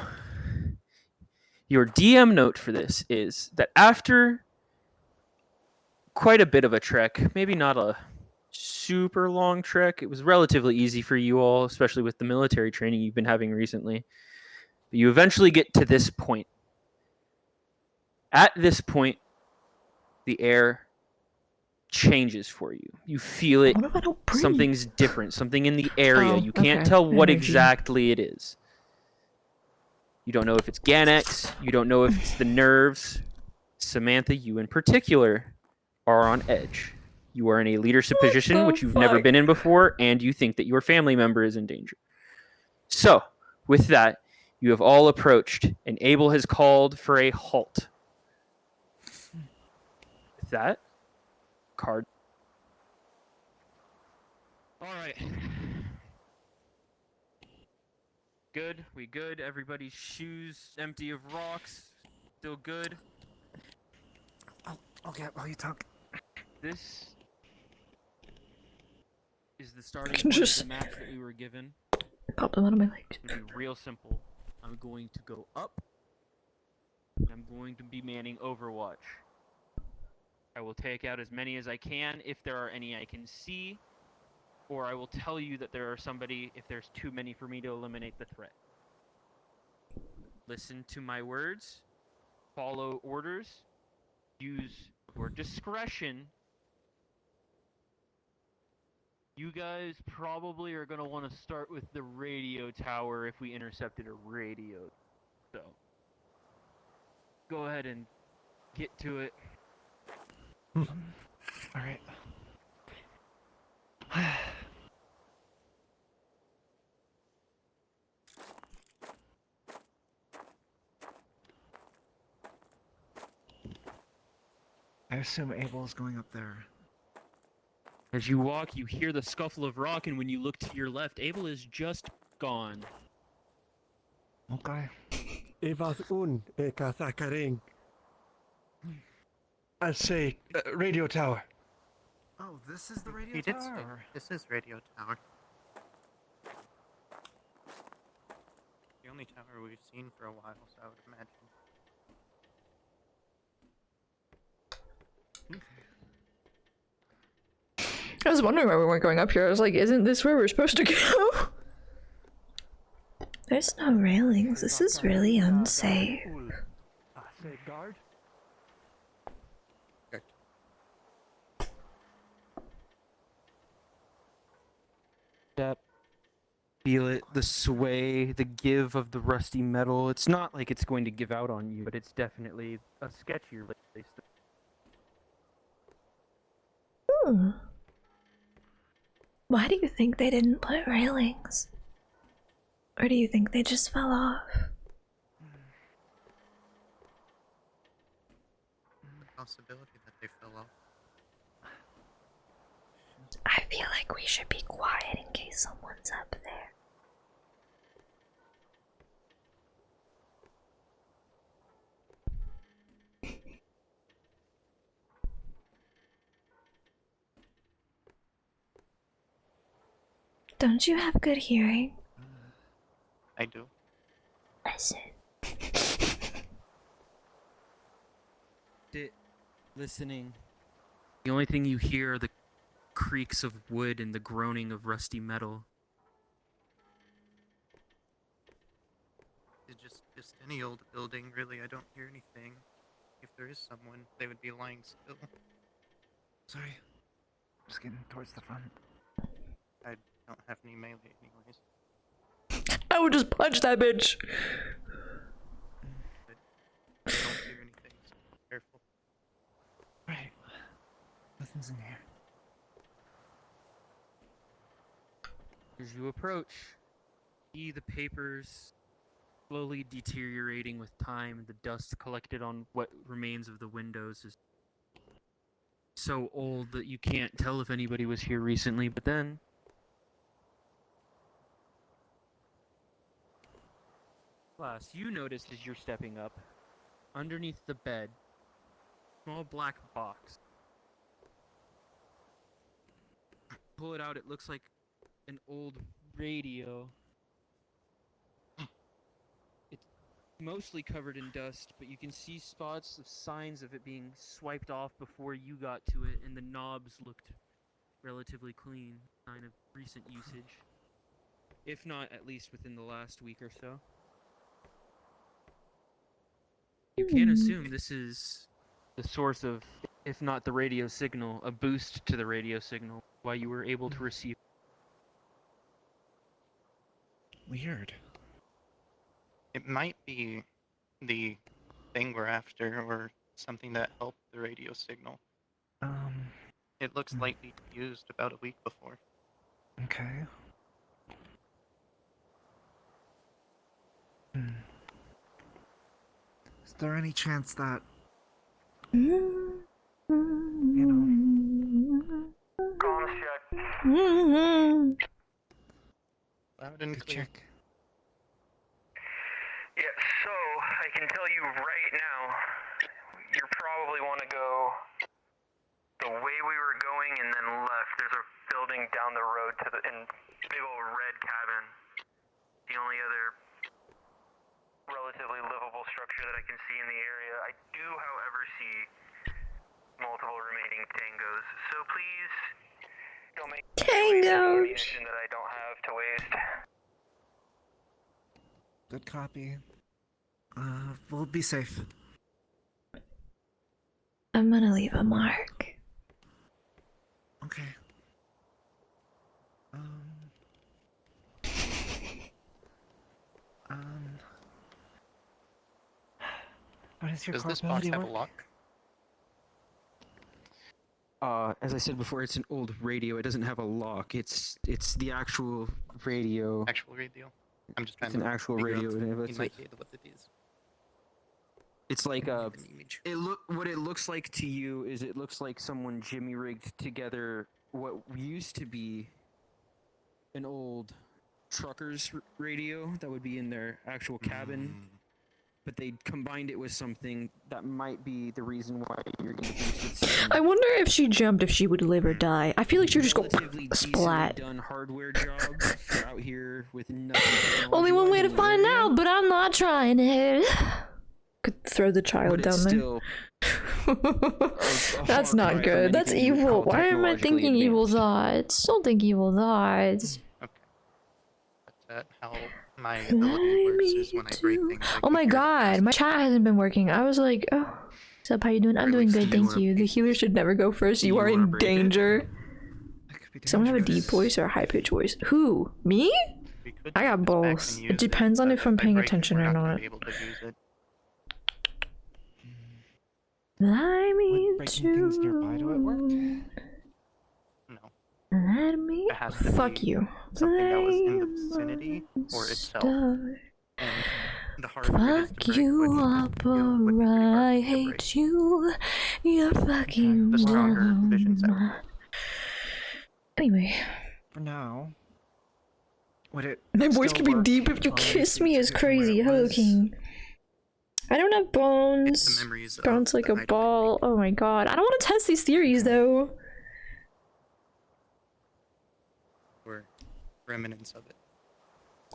your DM note for this is that after quite a bit of a trek, maybe not a super long trek, it was relatively easy for you all, especially with the military training you've been having recently. But you eventually get to this point. At this point, the air changes for you. You feel it. Something's different. Something in the area. You can't tell what exactly it is. You don't know if it's Ganex. You don't know if it's the nerves. Samantha, you in particular are on edge. You are in a leadership position which you've never been in before, and you think that your family member is in danger. So, with that, you have all approached, and Abel has called for a halt. With that, card. All right. Good. We good. Everybody's shoes empty of rocks. Still good. I'll get while you talk. This is the starting point of the map that we were given. Pop them out of my legs. It's gonna be real simple. I'm going to go up. I'm going to be manning Overwatch. I will take out as many as I can if there are any I can see, or I will tell you that there are somebody if there's too many for me to eliminate the threat. Listen to my words. Follow orders. Use your discretion. You guys probably are going to want to start with the radio tower if we intercepted a radio. So, go ahead and get to it. Alright. I assume Abel is going up there. As you walk, you hear the scuffle of rock, and when you look to your left, Abel is just gone. Okay. I say, radio tower. Oh, this is the radio tower? This is radio tower. The only tower we've seen for a while, so I would imagine. I was wondering why we weren't going up here. I was like, isn't this where we're supposed to go? There's no railings. This is really unsafe. Guard. Step. Feel it, the sway, the give of the rusty metal. It's not like it's going to give out on you, but it's definitely a sketchier place. Why do you think they didn't put railings? Or do you think they just fell off? The possibility that they fell off. I feel like we should be quiet in case someone's up there. Don't you have good hearing? I do. Listen. Listening. The only thing you hear are the creaks of wood and the groaning of rusty metal. It's just any old building, really. I don't hear anything. If there is someone, they would be lying still. Sorry. Just getting towards the front. I don't have any melee anyways. I would just punch that bitch. But I don't hear anything, so be careful. Right. Nothing's in here. As you approach, see the papers slowly deteriorating with time. The dust collected on what remains of the windows is so old that you can't tell if anybody was here recently, but then Glass, you noticed as you're stepping up underneath the bed. Small black box. Pull it out, it looks like an old radio. It's mostly covered in dust, but you can see spots of signs of it being swiped off before you got to it, and the knobs looked relatively clean, sign of recent usage. If not, at least within the last week or so. You can assume this is the source of, if not the radio signal, a boost to the radio signal, while you were able to receive. Weird. It might be the thing we're after, or something that helped the radio signal. It looks lightly used about a week before. Okay. Is there any chance that, you know, Loud and clear. check? Yeah, so I can tell you right now, you probably want to go the way we were going and then left. There's a building down the road to the big old red cabin. The only other relatively livable structure that I can see in the area. I do, however, see multiple remaining tangos. So please don't make Tangos ammunition that I don't have to waste. Good copy. We'll be safe. I'm gonna leave a mark. Okay. What is your Does this box probability have a work? lock? As I said before, it's an old radio. It doesn't have a lock. It's the actual radio. Actual radio? I'm just trying It's to an actual figure radio. out and in it's my like- head what it is. It's like An image. what it looks like to you is it looks like someone jimmy rigged together what used to be an old trucker's radio that would be in their actual cabin, but they combined it with something that might be the reason why you're getting boosted. I wonder if she jumped, if she would live or die. I feel like she would just go Relatively decently splat. done hardware jobs for out here with nothing. Only one way to technology-wise in the find area. out, but I'm not trying it. Could throw the child But it's down still there. That's far not cry from good. That's anything you would evil. call Why am I technologically thinking evil advanced. thoughts? Don't think evil thoughts. That's how my ability works is when I break things. I Oh my can hear it god, my chat hasn't been working. I was like, oh, what's up? How you doing? I'm doing good, thank you. The healer should never go first. You are in danger. Someone have a deep voice or a high pitched voice? Who? Me? I got both. It depends on if I'm paying attention or not. Fly me breaking things nearby, do it work? No. Let me. It has to Fuck be you. something that was in the vicinity or itself. And the harder it is to Fuck break you what up or I hate you. You're fucking the stronger vision dumb. sound. Anyway. For now. Would it My voice still could be work deep if you on kiss me is from where it crazy. Hello, was? King. I don't have bones. the memories of Bounce like a ball. Oh my god. I don't want to test these theories though. Or remnants of it.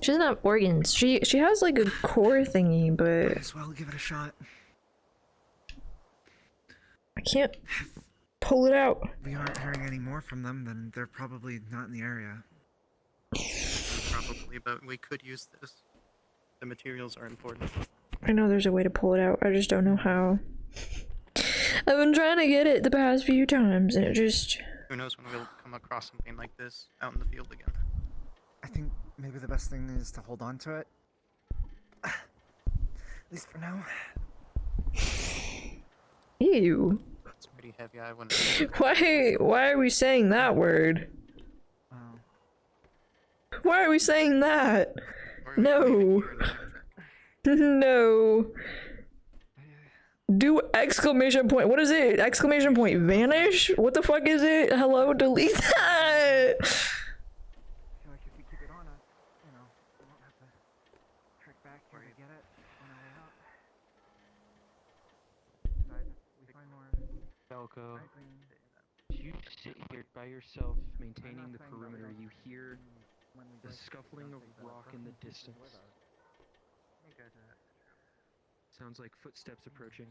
She doesn't have organs. She has like a core thingy, but Might as well give it a shot. I can't pull it out. If we aren't hearing any more from them, then they're probably not in the area. Probably, but we could use this. The materials are important. I know there's a way to pull it out. I just don't know how. I've been trying to get it the past few times, and it just... Who knows when we'll come across something like this out in the field again. I think maybe the best thing is to hold on to it. At least for now. Ew. It's pretty heavy. I wouldn't. Why are we saying that word? Why are we saying that? No. No. Do exclamation point. What is it? Exclamation point vanish? What the fuck is it? Hello, delete that. I feel like if we keep it on us, you know, we won't have to trek back here to get it on our way out. Falco, you sit here by yourself, maintaining the perimeter. You hear the scuffling of rock in the distance. Sounds like footsteps approaching.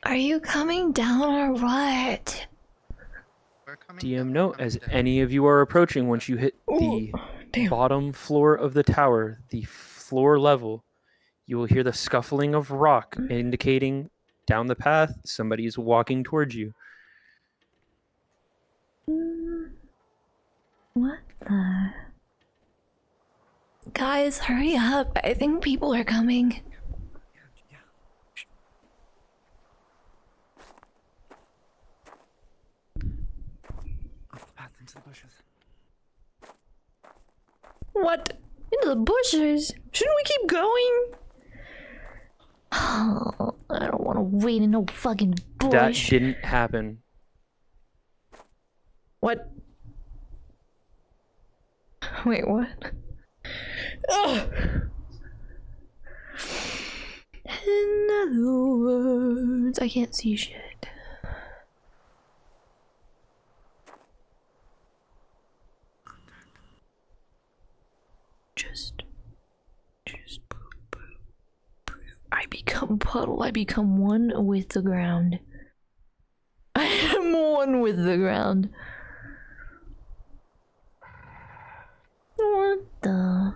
Are you coming down or what? DM note, as any of you are approaching, once you hit the bottom floor of the tower, the floor level, you will hear the scuffling of rock, indicating down the path somebody is walking towards you. What the? Guys, hurry up. I think people are coming. Off the path into the bushes. What? Into the bushes? Shouldn't we keep going? Oh, I don't want to wait in no fucking bush. That didn't happen. What? Wait, what? Ugh. In other words, I can't see shit. Just I become puddle. I become one with the ground. I am one with the ground. What the?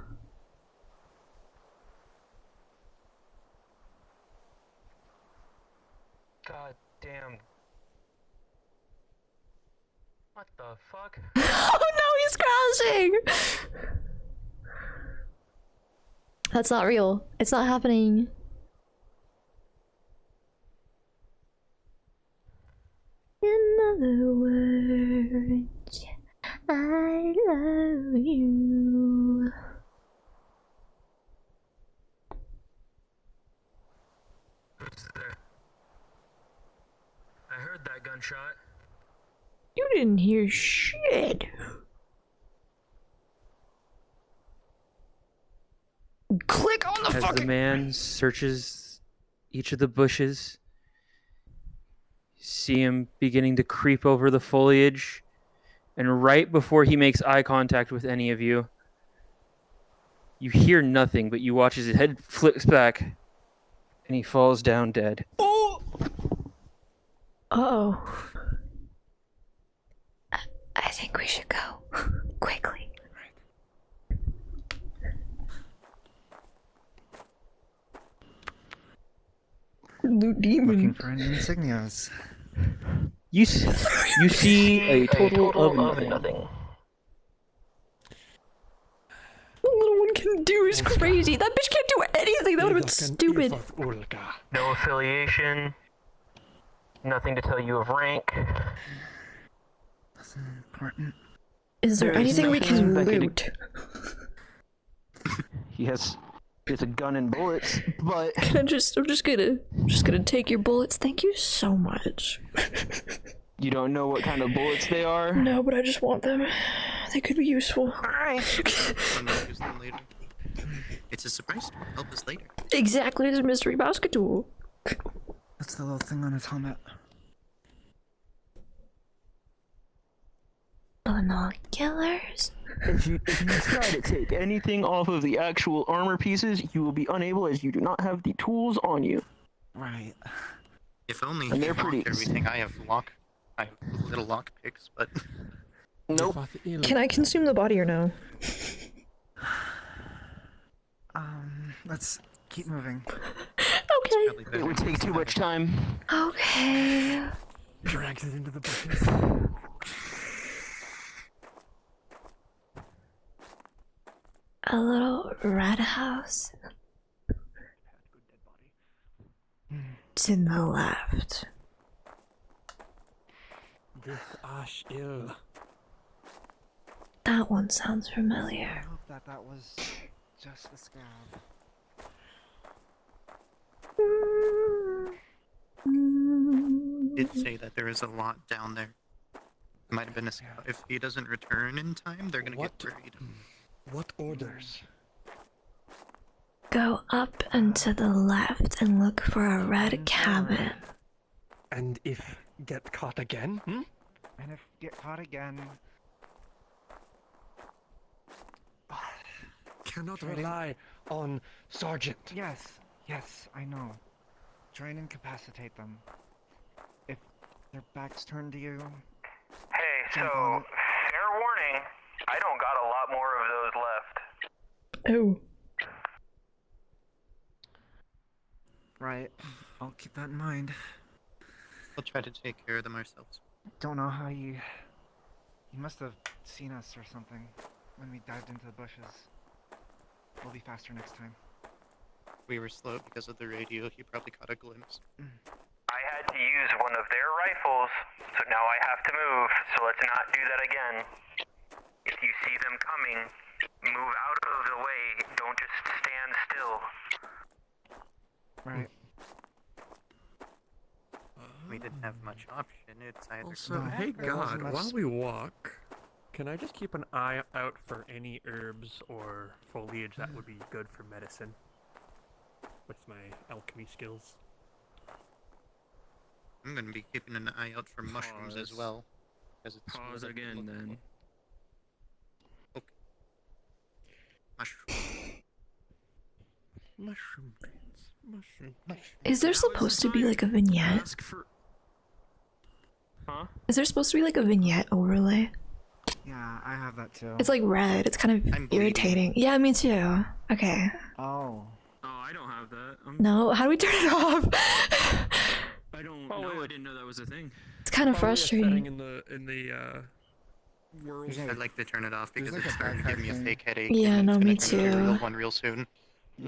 God damn. What the fuck? Oh no, he's crashing! That's not real. It's not happening. In other words, I love you. Who's there? I heard that gunshot. You didn't hear shit. Click on the As fucking— the man searches each of the bushes, you see him beginning to creep over the foliage, and right before he makes eye contact with any of you, you hear nothing, but you watch as his head flips back, and he falls down dead. Oh! Uh-oh. I think we should go. Quickly. Loot demon. Looking for any insignias. You see a total of nothing. The little one can do is crazy. That bitch can't do anything. That would have been stupid. No affiliation. Nothing to tell you of rank. Nothing important. Is there anything we can loot? He has a gun and bullets, but I'm just gonna take your bullets. Thank you so much. you don't know what kind of bullets they are? No, but I just want them. They could be useful. Alright. Use them later. It's a surprise tool. Help us later. Exactly, it's a mystery basket tool. That's the little thing on his helmet. Binoculars? If you try to take anything off of the actual armor pieces, you will be unable as you do not have the tools on you. Right. If only And he they're locked pretty- everything. I have little lock picks, but Nope. Can I consume the body or no? Let's keep moving. Okay. It would take too much time. Okay. Drags it into the bushes. A little red house. It's in the left. This ash ill. That one sounds I familiar. hope that was just the scab. did say that there is a lot down there. Might have been a scout. If he doesn't return in time, they're gonna get worried. What orders? Go up and to the left and look for a red cabin. And if get caught again? Hmm? And if get caught again... Cannot rely on Sergeant. Yes, I know. Try and incapacitate them. If their backs turned to you... Hey, so, fair warning, I don't got a lot more of those left. Oh. Right, I'll keep that in mind. We'll try to take care of them ourselves. Don't know how you... You must have seen us or something when we dived into the bushes. We'll be faster next time. We were slow because of the radio. He probably caught a glimpse. I had to use one of their rifles, so now I have to move, so let's not do that again. If you see them coming, move out of the way, don't just stand still. Right. We didn't have much option. It's either... Also, hey God, while we walk, can I just keep an eye out for any herbs or foliage that would be good for medicine? What's my alchemy skills? I'm gonna be keeping an eye out for mushrooms as well. It's Pause again, then. Okay. Mushroom. Mushroom beans. Mushroom. Is there supposed to be like a vignette? Huh? Is there supposed to be like a vignette overlay? Yeah, I have that too. It's like red. It's kind of irritating. Yeah, me too. Okay. Oh. Oh, I don't have that. No, how do we turn it off? I don't know. I didn't know that was a thing. It's kind of frustrating. In the world. I'd like to turn it off because it's starting to give me a fake headache. Yeah, and no, it's me gonna turn into a too. real one real soon.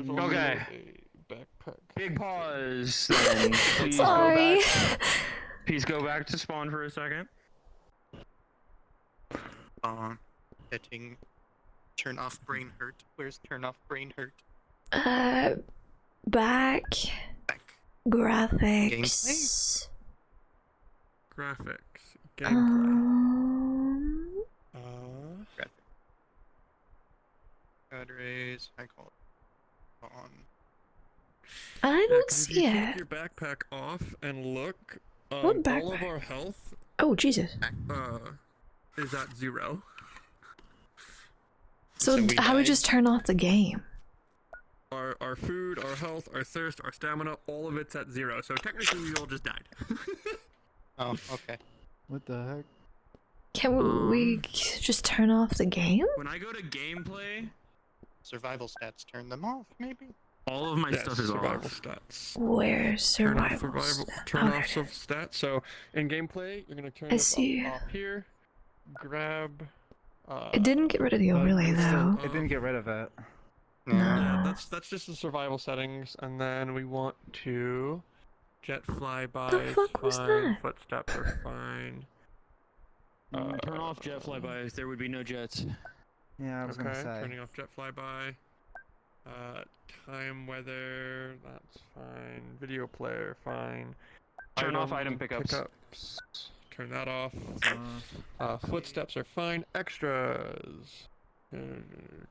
Okay. Backpack. Big pause. Then. Please Sorry. Go back. Please go back to spawn for a second. Hitting turn off brain hurt. Where's turn off brain hurt? Back. Graphics. Graphics. Gameplay. God rays. I call it on. I don't see If you it. take your backpack off and look, What all backpack? of our health Oh, Jesus. is at 0. So how do we just turn off the game? Our food, our health, our thirst, our stamina, all of it's at 0. So technically we all just died. Oh, okay. What the heck? Can we just turn off the game? When I go to gameplay, Survival stats turn them off, maybe? all of my Yes, stuff is survival off. stats. Where survival? Turn Okay. off stats. So in gameplay, you're gonna turn I this see. off here. Grab. It didn't get rid of the overlay though. It didn't get rid of it. Yeah, that's just the survival settings, and then we want to jet flyby. The fuck was fine. that? Footsteps are fine. Turn off jet flybys. There would be no jets. Yeah, I was gonna Okay, say. turning off jet flyby. Time weather, that's fine. Video player, fine. Turn off item pickups. Turn that off. Footsteps are fine. Extras.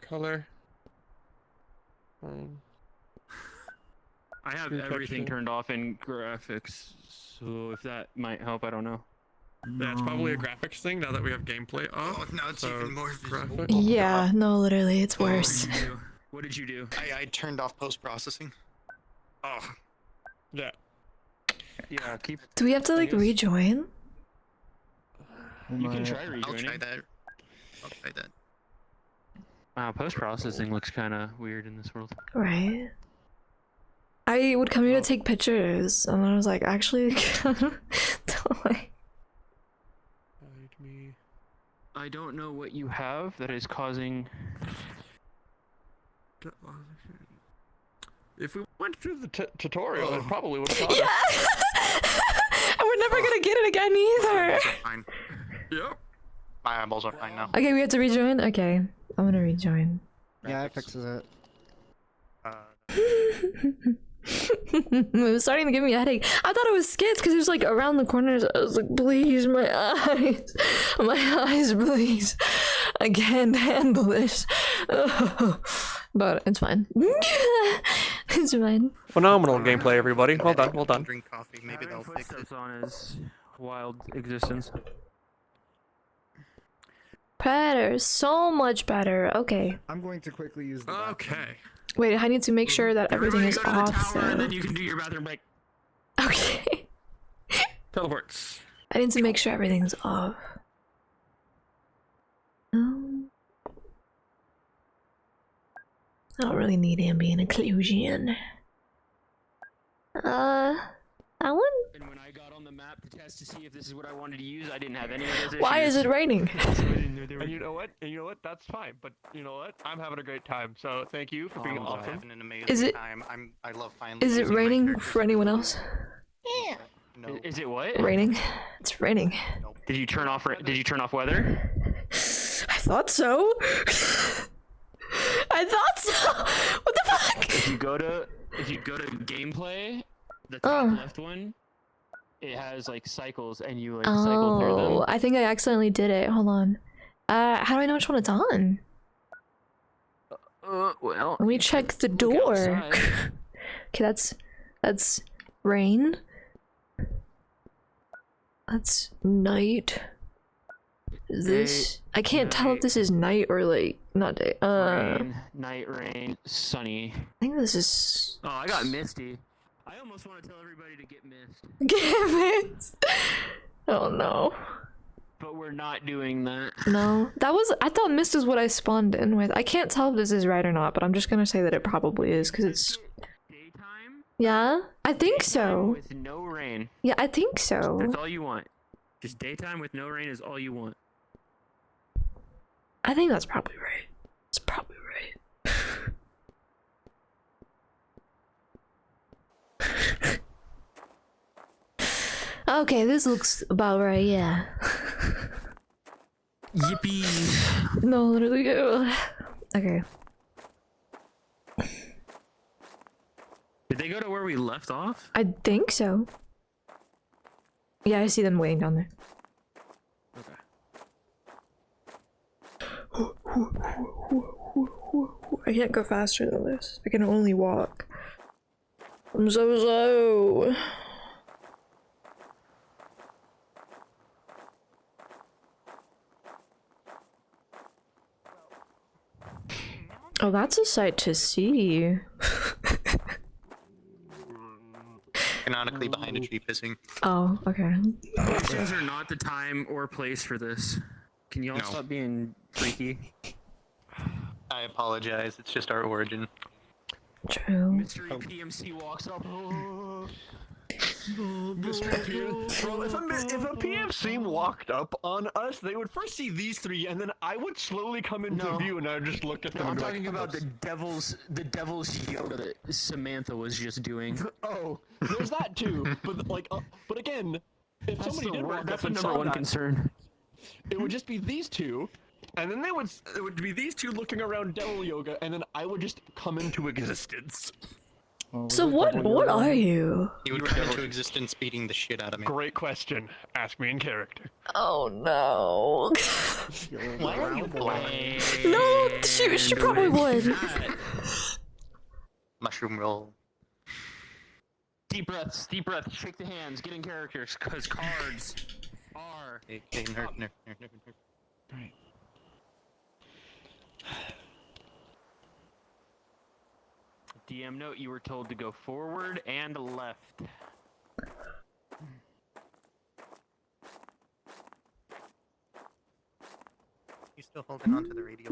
Color. Fine. I have True everything texture. turned off in graphics, so if that might help, I don't know. Yeah, it's probably a graphics thing now that we have gameplay off. Oh, now it's so even more visible. graphics. Yeah, no, literally, it's worse. What did you do? I turned off post-processing. Oh. Yeah. Yeah, keep. Do we have to like rejoin? You can try I'll rejoining. try that. I'll try that. Wow, post-processing looks kind of weird in this world. Right. I would come here to take pictures, and I was like, actually, don't like. I don't know what you have that is causing. If we went through the tutorial, it probably would have taught Yeah. And we're never gonna get it again either. Fine. Yep. My eyeballs are fine now. Okay, we have to rejoin. Okay, I'm gonna rejoin. Yeah, it fixes it. It was starting to give me a headache. I thought it was skits because it was like around the corners. I was like, please, my eyes. My eyes, please. I can't handle this. But it's fine. It's fine. Phenomenal gameplay, everybody. Well done, well done. Drink coffee, maybe they'll fix it. On his wild existence. Better. So much better. Okay. I'm going to quickly use the Okay. Wait, I need to make sure that everything is Everybody go to the off, tower, and though. then you can do your bathroom break. Okay. Teleports. I need to make sure everything's off. I don't really need ambient occlusion. That one? And when I got on the map to test to see if this is what I wanted to use, I didn't have any of those issues. Why is it raining? And you know what? And you know what? That's fine. But you know what? I'm having a great time. So thank you for being I'm awesome. having an amazing Is it- time. I love finally. Is it using my raining character's for anyone else? ability. No. Is it what? Raining? It's raining. Did you turn off? Did you turn off weather? I thought so. I thought so. What the fuck? If you go to gameplay, the top left one, it has like cycles, and you like cycle through them. Oh, I think I accidentally did it. Hold on. How do I know which one it's on? Well, Let me check the door. Okay, that's rain. That's night. Is this? I can't tell if this is night or like not day. Rain, night, rain, sunny. I think this is. Oh, I got misty. I almost want to tell everybody to get mist. Get mist. Oh no. But we're not doing that. No, that was. I thought mist is what I spawned in with. I can't tell if this is right or not, but I'm just gonna say that it probably is because it's. Daytime. Yeah, I think so. With no rain. Yeah, I think so. That's all you want. Just daytime with no rain is all you want. I think that's probably right. It's probably right. Okay, this looks about right, yeah. Yippee! No, literally. Okay. Did they go to where we left off? I think so. Yeah, I see them waiting down there. I can't go faster than this. I can only walk. I'm so slow. Oh, that's a sight to see. Canonically behind a tree pissing. Oh, okay. Missions are not the time or place for this. Can y'all stop being freaky? I apologize. It's just our origin. True. Mystery PMC walks up. Well, if a PFC walked up on us, they would first see these three, and then I would slowly come into view, and I would just look at them. I'm and be talking like, about the devil's Yoda that Samantha was just doing. Oh, there's that too. But like, but again, if That's somebody did walk that's up the and number saw one that, concern. it would just be these two, and then it would be these two looking around Devil Yoga, and then I would just come into existence. So what are you? He would come into existence beating the shit out of me. Great question. Ask me in character. Oh no. Why are you blind? No, she probably would. Mushroom roll. Deep breaths, shake the hands, get in characters, cause cards are. Okay, nerf. Alright. DM note, you were told to go forward and left. You still holding on to the radio?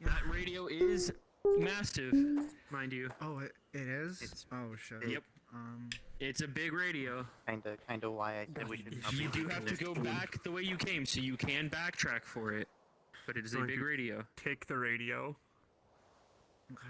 That radio is massive, mind you. Oh, it is? Oh, shit. Yep. It's a big radio. Kinda why I said we should. You do have to go back the way you came, so you can backtrack for it. But it is a big radio. Take the radio. Okay.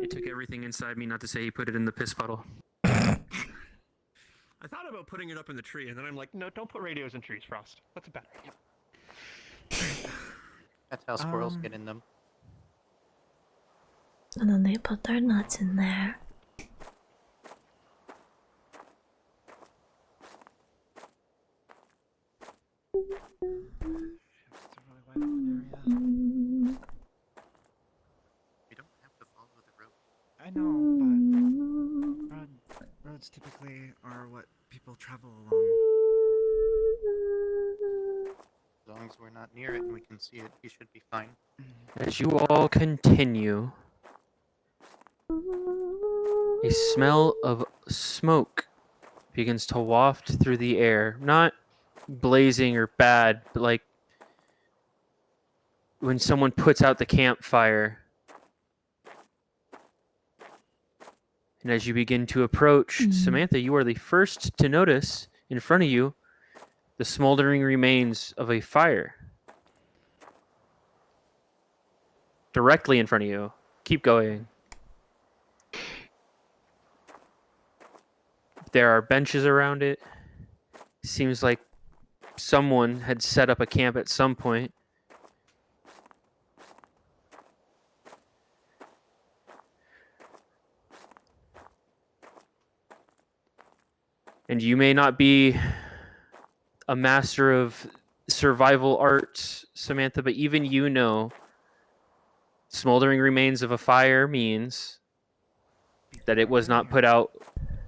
It took everything inside me not to say he put it in the piss puddle. I thought about putting it up in the tree, and then I'm like, no, don't put radios in trees, Frost. That's a bad idea. That's how squirrels get in them. And then they put their nuts in there. We don't have to follow the road. I know, but roads typically are what people travel along. As long as we're not near it and we can see it, he should be fine. As you all continue, a smell of smoke begins to waft through the air. Not blazing or bad, but like when someone puts out the campfire. And as you begin to approach, Samantha, you are the first to notice in front of you the smoldering remains of a fire. Directly in front of you. Keep going. There are benches around it. Seems like someone had set up a camp at some point. And you may not be a master of survival arts, Samantha, but even you know smoldering remains of a fire means that it was not put out.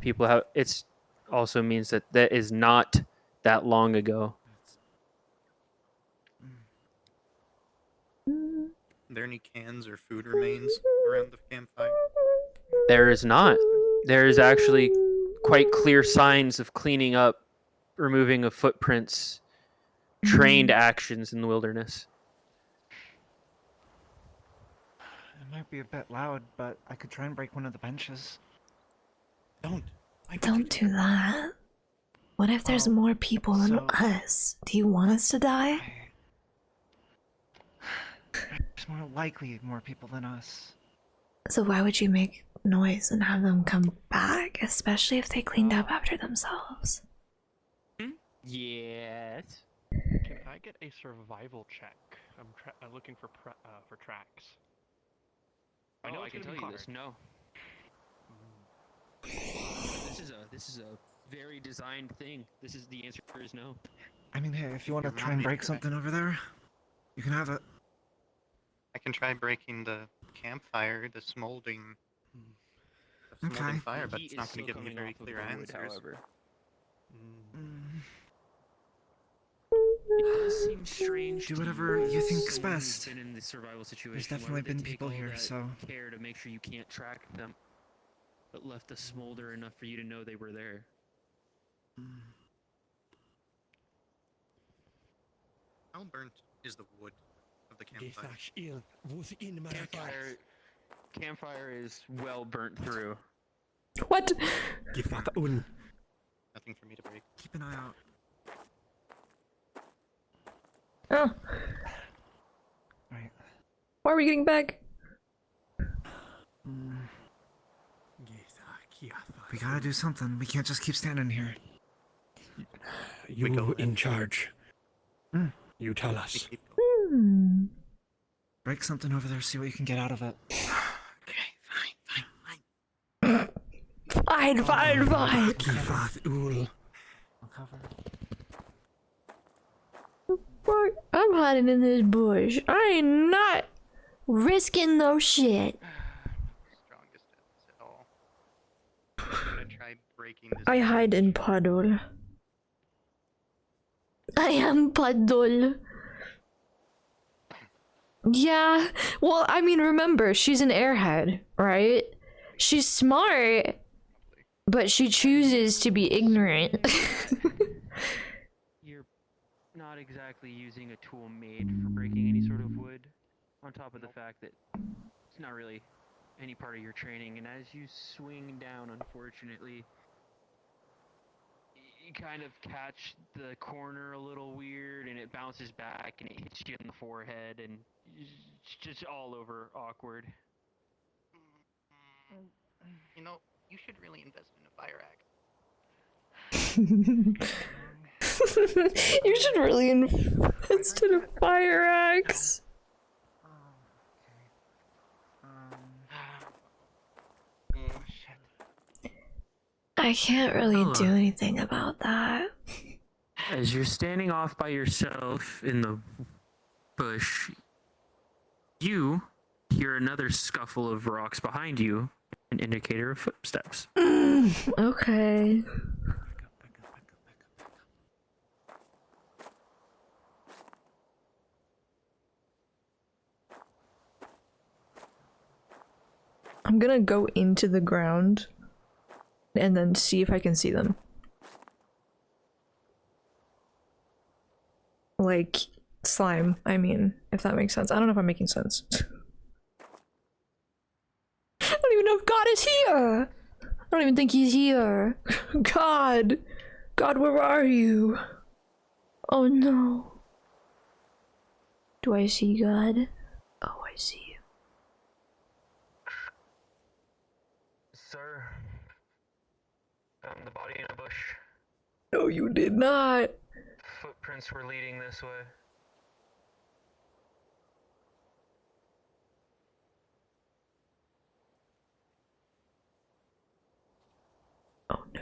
People have. It's also means that that is not that long ago. Are there any cans or food remains around the campfire? There is not. There is actually quite clear signs of cleaning up, removing of footprints, trained actions in the wilderness. It might be a bit loud, but I could try and break one of the benches. Don't do that. What if there's more people than us? Do you want us to die? There's more likely more people than us. So why would you make noise and have them come back, especially if they cleaned up after themselves? Yes. Can I get a survival check? I'm looking for tracks. I know I can tell you this. No. This is a very designed thing. This is the answer is no. I mean, hey, if you want to try and break something over there, you can have it. I can try breaking the campfire, the smoldering fire, but it's not going to give me very clear answers. It does seem strange. Do whatever you think's best. Been in the survival situation. There's definitely been people here, so care to make sure you can't track them, but left a smolder enough for you to know they were there. How burnt is the wood of the campfire? Campfire is well burnt through. What? Nothing for me to break. Keep an eye out. Oh. Right. Why are we getting back? We gotta do something. We can't just keep standing here. You in charge. You tell us. Break something over there, see what you can get out of it. Fine. I'll cover. Fuck, I'm hiding in this bush. I ain't not risking no shit. Strongest at all. I'm gonna try breaking this. I hide in puddle. I am puddle. Yeah, well, I mean, remember, she's an airhead, right? She's smart, but she chooses to be ignorant. You're not exactly using a tool made for breaking any sort of wood, on top of the fact that it's not really any part of your training, and as you swing down, unfortunately, you kind of catch the corner a little weird, and it bounces back, and it hits you in the forehead, and it's just all over awkward. You know, you should really invest in a fire axe. You should really invest in a fire axe. I can't really do anything about that. As you're standing off by yourself in the bush, you hear another scuffle of rocks behind you, an indicator of footsteps. Okay. I'm gonna go into the ground and then see if I can see them. Like, slime, I mean, if that makes sense. I don't know if I'm making sense. I don't even know if God is here! I don't even think he's here. God! God, where are you? Oh no. Do I see God? Oh, I see you. Sir, found the body in a bush. No, you did not. Footprints were leading this way. Oh no.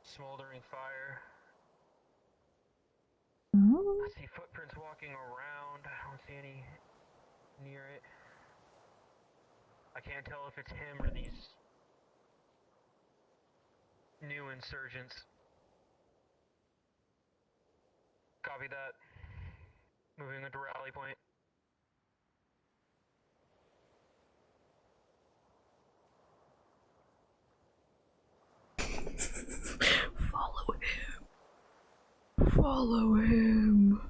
Smoldering fire. Mm-hmm. I see footprints walking around. I don't see any near it. I can't tell if it's him or these new insurgents. Copy that. Moving into rally point. Follow him. Follow him.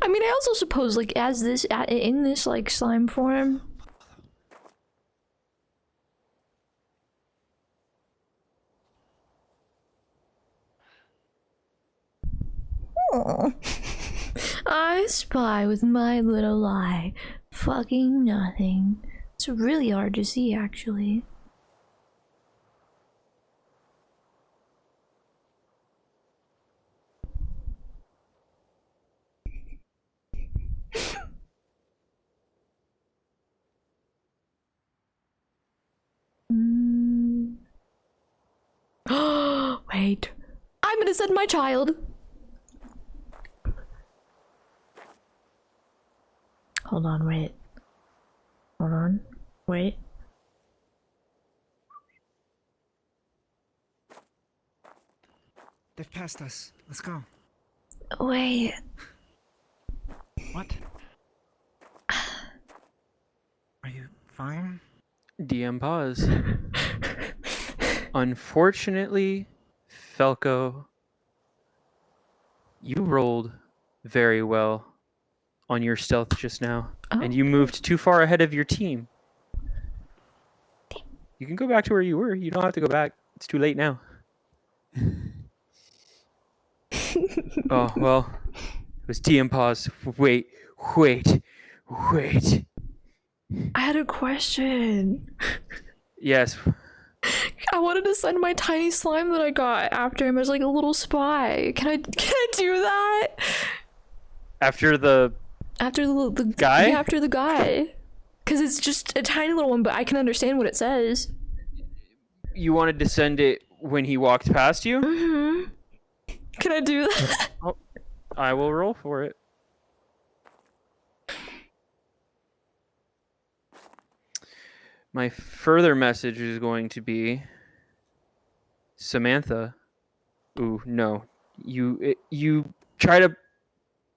I mean, I also suppose, like, as this, in this, like, slime form. Aw. I spy with my little eye. Fucking nothing. It's really hard to see, actually. Wait. I'm gonna send my child. Hold on, wait. Hold on. Wait. They've passed us. Let's go. Wait. What? Are you fine? DM pause. Unfortunately, Falco, you rolled very well on your stealth just now, and you moved too far ahead of your team. You can go back to where you were. You don't have to go back. It's too late now. Oh, well, it was DM pause. Wait. I had a question. Yes. I wanted to send my tiny slime that I got after him as like a little spy. Can I do that? After the guy? Yeah, after the guy. Cause it's just a tiny little one, but I can understand what it says. You wanted to send it when he walked past you? Mm-hmm. Can I do that? Oh, I will roll for it. My further message is going to be Samantha. Ooh, no. You try to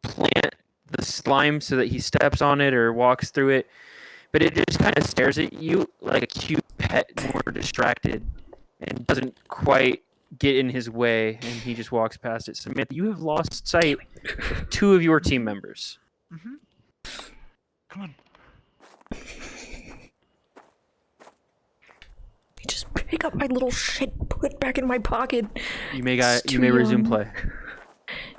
plant the slime so that he steps on it or walks through it, but it just kind of stares at you like a cute pet, more distracted, and doesn't quite get in his way, and he just walks past it. Samantha, you have lost sight of 2 of your team members. Mm-hmm. Come on. Just pick up my little shit, put it back in my pocket. You may resume play.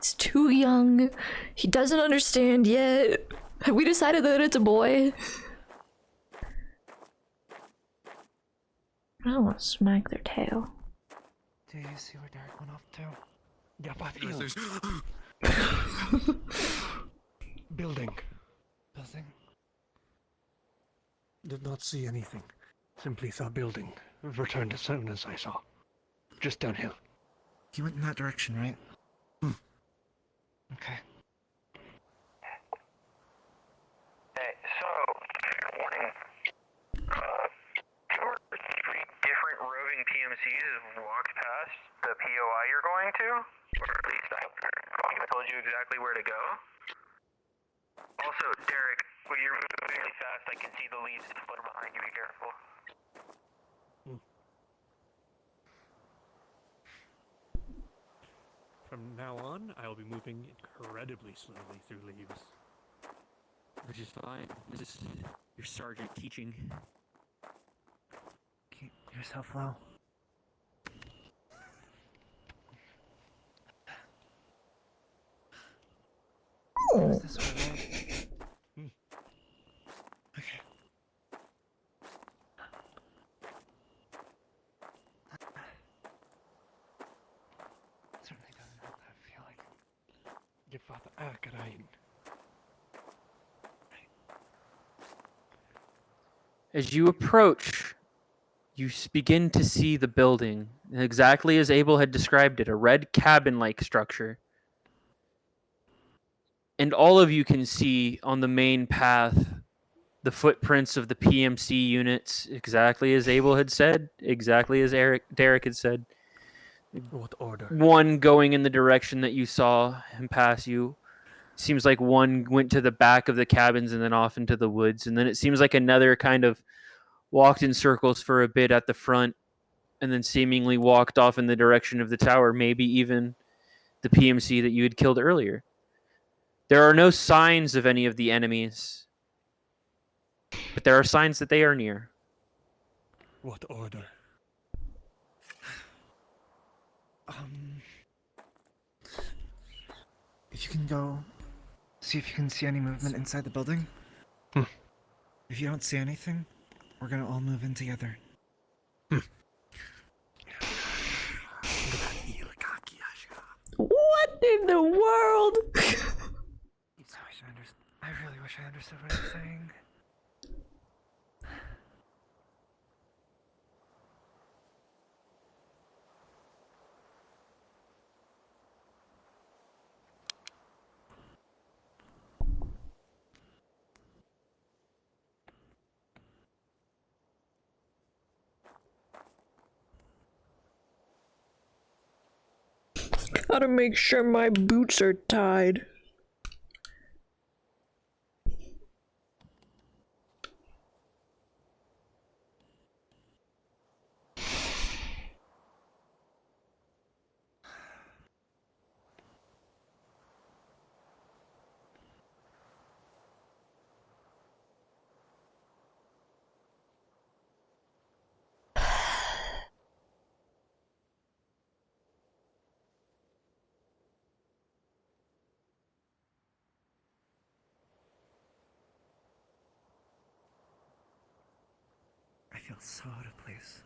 He's too young. He doesn't understand yet. Have we decided that it's a boy? I don't want to smack their tail. Do you see where Derek went off to? Yeah, Building. Building? Did not see anything. Simply saw building. Returned as soon as I saw. Just downhill. He went in that direction, right? Okay. Hey, so, warning. 2 or 3 different roving PMCs have walked past the POI you're going to, or at least I told you exactly where to go. Also, Derek, when you're moving really fast, I can see the leaves flutter behind you. Be careful. From now on, I'll be moving incredibly slowly through leaves. Which is fine. This is your sergeant teaching. Keep yourself low. Is this way, right? Okay. Certainly doesn't help, I feel like. Gefahr rein. As you approach, you begin to see the building, exactly as Abel had described it, a red cabin-like structure. And all of you can see on the main path the footprints of the PMC units, exactly as Abel had said, exactly as Derek had said. What order? One going in the direction that you saw him pass you. Seems like one went to the back of the cabins and then off into the woods. And then it seems like another kind of walked in circles for a bit at the front and then seemingly walked off in the direction of the tower, maybe even the PMC that you had killed earlier. There are no signs of any of the enemies, but there are signs that they are near. What order? If you can go see if you can see any movement inside the building. If you don't see anything, we're gonna all move in together. What in the world? I really wish I understood what you're saying. Gotta make sure my boots are tied. I feel so out of place.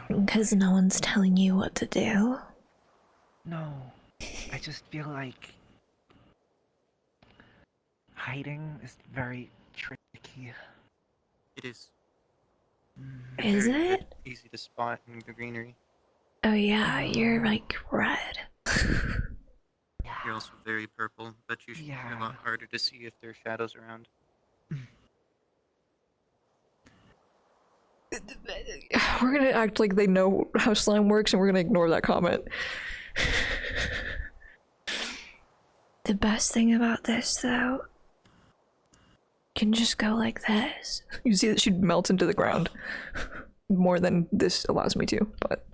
Because no one's telling you what to do. No, I just feel like hiding is very tricky. It is. Is Very it? easy to spot in the greenery. Oh yeah, you're like red. You're also very purple, but you should be a lot harder to see if there are shadows around. We're gonna act like they know how slime works and we're gonna ignore that comment. The best thing about this though, can just go like this. You see that she melts into the ground more than this allows me to, but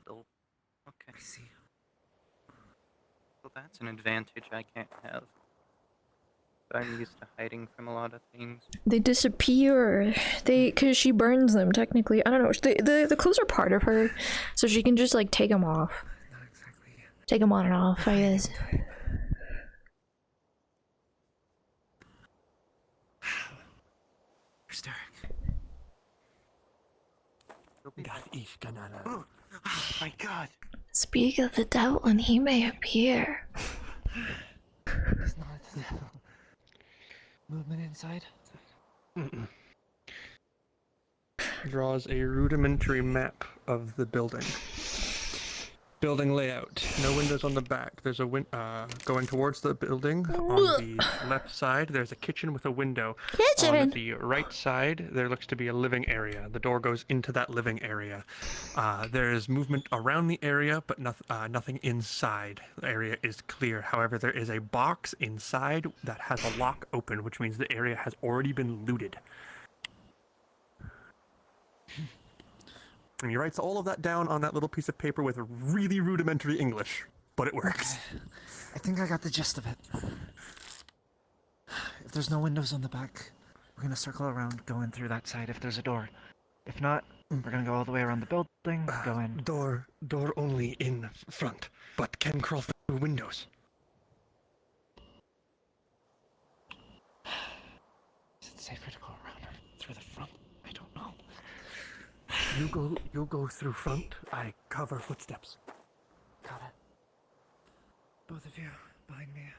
Okay. See. Well, that's an advantage I can't have. I'm used to hiding from a lot of things. They disappear. Cause she burns them technically. I don't know. The clothes are part of her, so she can just like take them off. Not exactly. Take them on and off, I guess. Where's Derek? Oh my god! Speak of the devil and he may appear. It's not the devil. Movement inside? Draws a rudimentary map of the building. Building layout. No windows on the back. There's a going towards the building. On the left side, there's a kitchen with a window. Kitchen. On the right side, there looks to be a living area. The door goes into that living area. There's movement around the area, but nothing inside. The area is clear. However, there is a box inside that has a lock open, which means the area has already been looted. And he writes all of that down on that little piece of paper with really rudimentary English, but it works. I think I got the gist of it. If there's no windows on the back, we're gonna circle around, go in through that side if there's a door. If not, we're gonna go all the way around the building, go in. Door only in front, but can crawl through windows. Is it safer to go around or through the front? I don't know. You go through front, I cover footsteps. Got it. Both of you, behind me.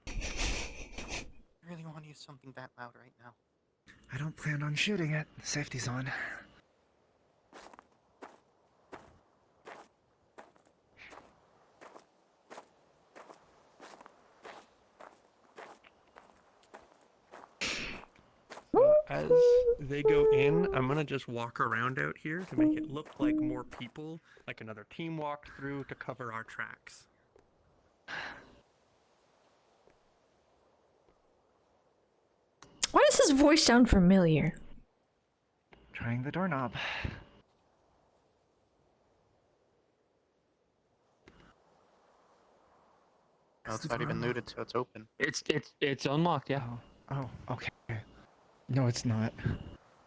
I really want to use something that loud right now. I don't plan on shooting it. Safety's on. As they go in, I'm gonna just walk around out here to make it look like more people, like another team walked through to cover our tracks. Why does his voice sound familiar? Trying the doorknob. Oh, it's not even looted, so it's open. It's unlocked, yeah. Oh, okay. No, it's not.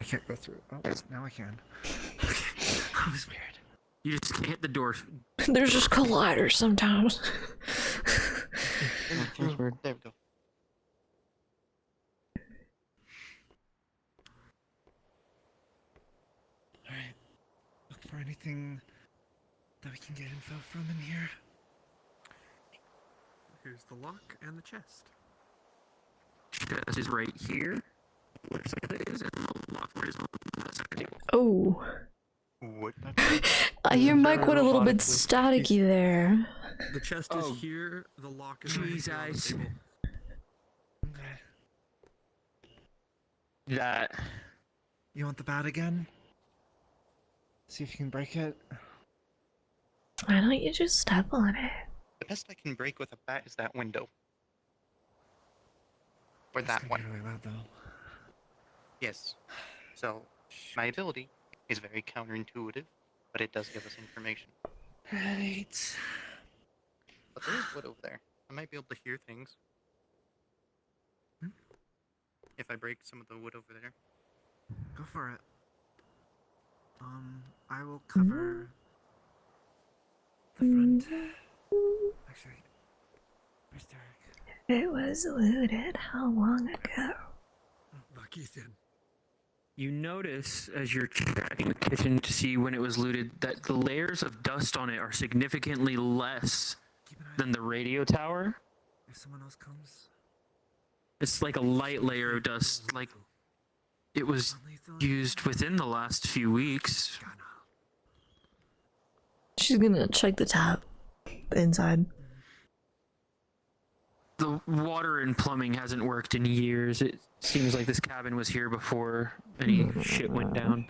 I can't go through. Oh, now I can. That was weird. You just can't hit the door. There's just colliders sometimes. That's weird. There we go. Alright. Look for anything that we can get info from in here. Here's the lock and the chest. Chest is right here. Where it is, and the lock is on that side of the table. Oh. What? Your mic went a little bit staticky there. The chest is here, the lock is Jeez, right eyes. here on the table. Okay. That. You want the bat again? See if you can break it. Why don't you just step on it? The best I can break with a bat is that window. Or that one. Really loud, though. Yes. So, my ability is very counterintuitive, but it does give us information. Right. But there is wood over there. I might be able to hear things. If I break some of the wood over there. Go for it. I will cover the front. Actually, where's Derek? It was looted how long ago? Look, Ethan. You notice as you're checking the kitchen to see when it was looted that the layers of dust on it are significantly less than the radio tower. If someone else comes. It's like a light layer of dust, like it was used within the last few weeks. She's gonna check the tap. The inside. The water and plumbing hasn't worked in years. It seems like this cabin was here before any shit went down.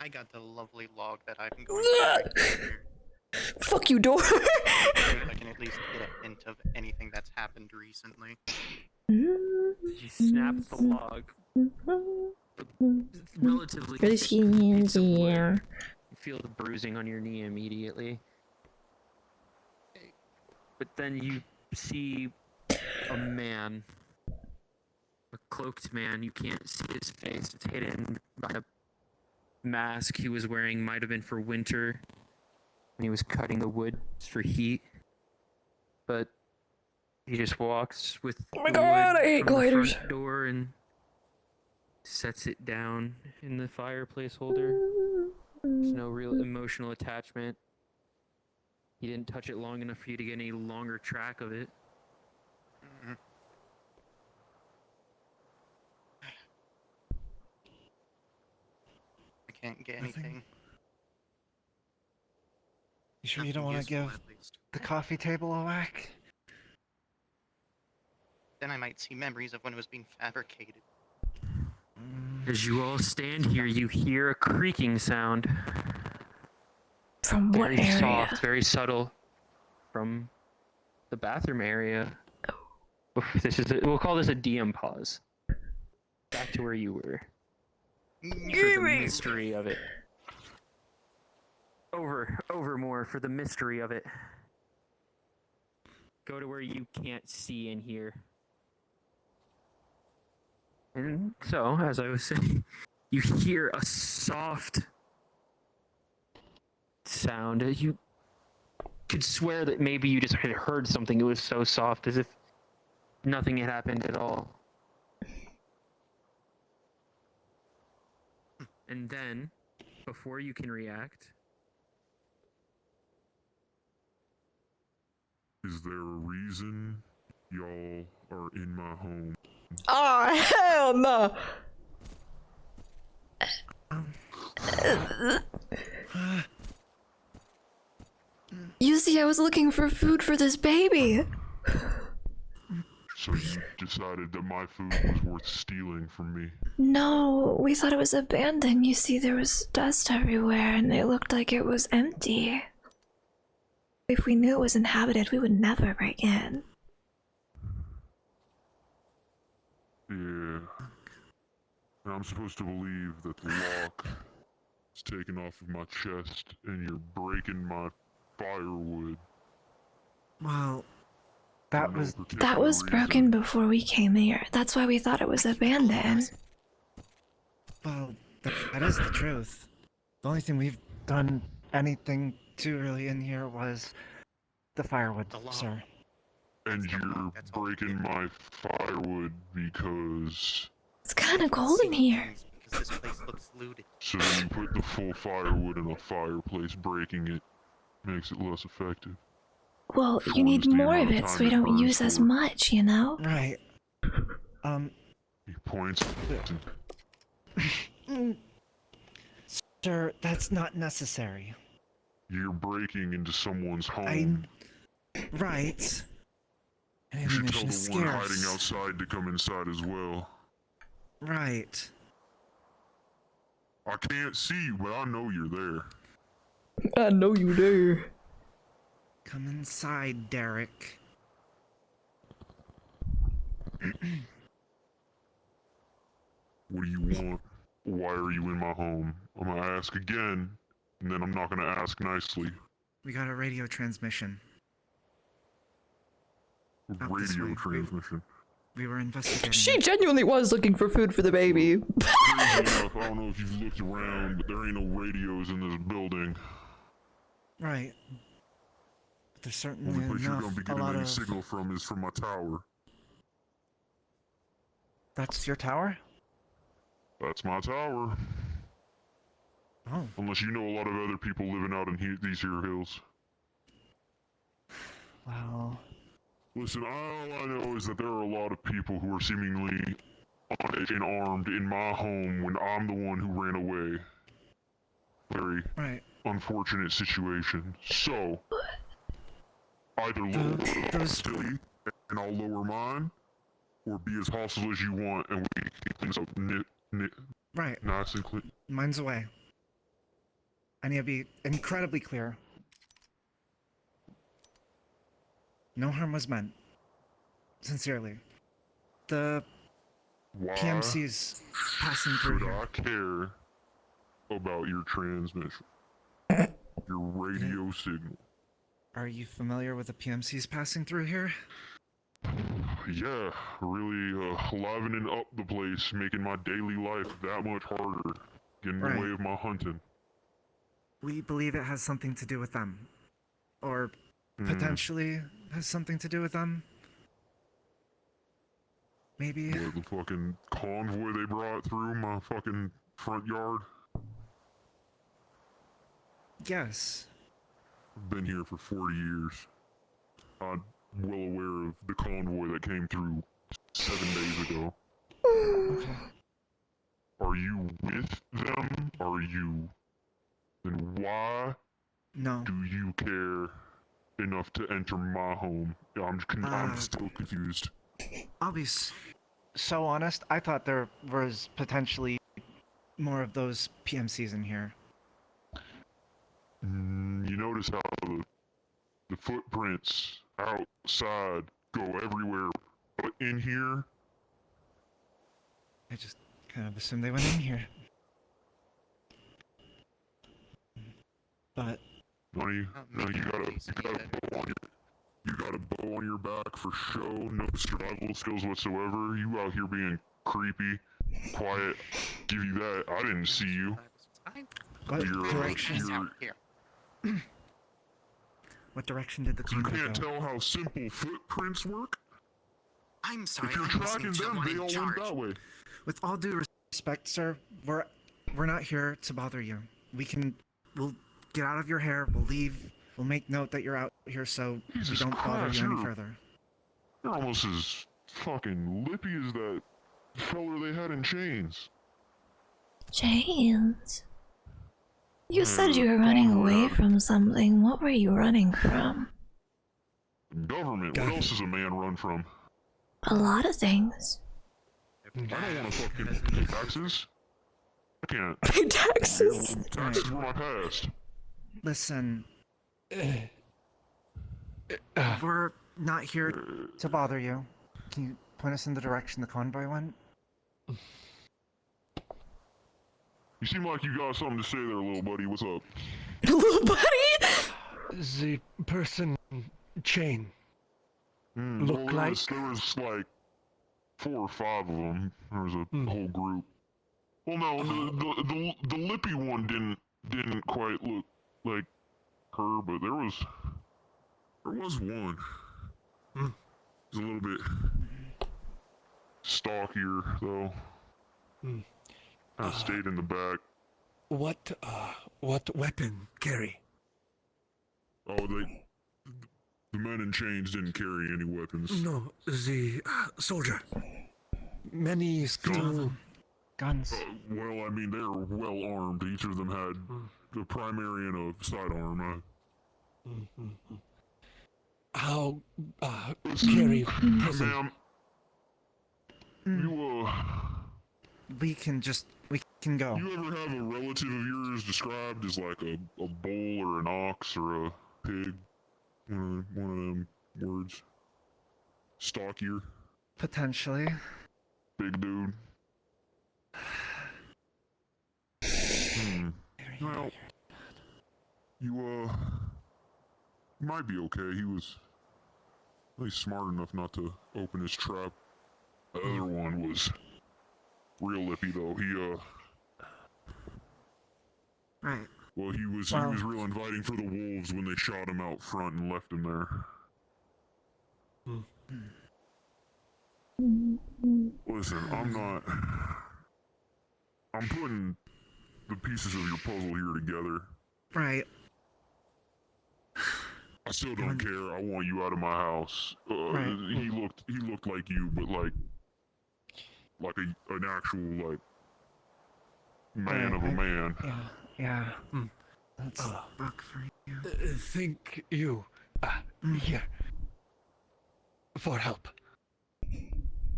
I got the lovely log that I'm going to break here. Fuck you, door. I can at least get a hint of anything that's happened recently. You snap the log. It's relatively. Risky hands here. You feel the bruising on your knee immediately. but then you see a man, a cloaked man. You can't see his face. It's hidden by a mask he was wearing. Might have been for winter, and he was cutting the wood for heat. But he just walks with Oh my the God, wood I hate from the gliders. front door and sets it down in the fireplace holder. There's no real emotional attachment. He didn't touch it long enough for you to get any longer track of it. I can't get Nothing? anything. You sure you Nothing don't want to useful, give at least. the coffee table a whack? Then I might see memories of when it was being fabricated. As you all stand here, you hear a creaking sound. From what Very area? soft, very subtle. From the bathroom area. We'll call this a DM pause. Back to where you were. For the mystery of it. Over more for the mystery of it. Go to where you can't see and hear. And so, as I was saying, you hear a soft sound. You could swear that maybe you just had heard something. It was so soft, as if nothing had happened at all. And then, before you can react, is there a reason y'all are in my home? Oh, hell no! You see, I was looking for food for this baby. So you decided that my food was worth stealing from me? No, we thought it was abandoned. You see, there was dust everywhere and it looked like it was empty. If we knew it was inhabited, we would never break in. Yeah. And I'm supposed to believe that the lock is taken off of my chest and you're breaking my firewood. Well, that was broken before we came here. That's why we thought it was abandoned. Well, that is the truth. The only thing we've done anything too early in here was the firewood, sir. And you're breaking my firewood because... It's kind of cold in here. Because this place looks looted. So then you put the full firewood in a fireplace, breaking it makes it less effective. Well, you need more of it so we don't use as much, you know? Right. He points. Sir, that's not necessary. You're breaking into someone's home. Right. You should tell Ammunition is the one scarce. hiding outside to come inside as well. Right. I can't see you, but I know you're there. I know you there. Come inside, Derek. What do you want? Why are you in my home? I'm gonna ask again, and then I'm not gonna ask nicely. We got a radio transmission. Up this Radio way. transmission. We were investigating. She genuinely was looking for food for the baby. Crazy enough, I don't know if you've looked around, but there ain't no radios in this building. Right. But there's certainly Only place you're enough. gonna be A getting lot any of. signal from is from my tower. That's your tower? That's my tower. Oh. Unless you know a lot of other people living out in these here hills. Well. Listen, all I know is that there are a lot of people who are seemingly on edge and armed in my home when I'm the one who ran away. Very unfortunate situation. So, either lower hostility and I'll lower mine, or be as hostile as you want and we can keep things up Right. nice and clean. Mine's away. I need to be incredibly clear. No harm was meant. Sincerely. The Why PMC's passing through should here. I care about your transmission? Your radio signal. Are you familiar with the PMCs passing through here? Yeah, really livening up the place, making my daily life that much harder, getting in the way of my hunting. We believe it has something to do with them. Or potentially has something to do with them. Maybe. What, the fucking convoy they brought through my fucking front yard? Yes. I've been here for 40 years. I'm well aware of the convoy that came through 7 days ago. Okay. Are you with them? Are you... Then why do you care enough to enter my home? I'm still confused. I'll be so honest, I thought there was potentially more of those PMCs in here. You notice how the footprints outside go everywhere, but in here? I just kind of assumed they went in here. But... Honey, you got a bow on your back for show, no survival skills whatsoever. You out here being creepy, quiet. Give you that. I didn't see you. What direction? What direction did the convoy go? You can't tell how simple footprints work? I'm sorry. If you're tracking them, they all went that way. With all due respect, sir, we're not here to bother you. We'll get out of your hair, we'll leave, we'll make note that you're out here so we don't bother you any further. You're almost as fucking lippy as that feller they had in chains. Chains? You said you were running away from something. What were you running from? Government. What else does a man run from? A lot of things. I don't want to fucking pay taxes. I can't. Pay taxes? Taxes were my past. Listen. We're not here to bother you. Can you point us in the direction the convoy went? You seem like you got something to say there, little buddy. What's up? Little buddy? The person chain look like... There was like 4 or 5 of them. There was a whole group. Well, no, the lippy one didn't quite look like her, but there was one. It was a little bit stockier, though. I stayed in the back. What weapon carry? Oh, the men in chains didn't carry any weapons. No, the soldier. Many still... Guns. Well, I mean, they're well armed. Each of them had a primary and a sidearm. How carry prison? Ma'am, you we can go. You ever have a relative of yours described as like a bull or an ox or a pig? One of them words. Stockier. Potentially. Big dude. Well, you might be okay. He was at least smart enough not to open his trap. The other one was real lippy though. Right. Well, he was real inviting for the wolves when they shot him out front and left him there. Listen, I'm putting the pieces of your puzzle here together. Right. I still don't care. I want you out of my house. He looked like you, but like an actual man of a man. Yeah. That's luck for you. Think you here for help.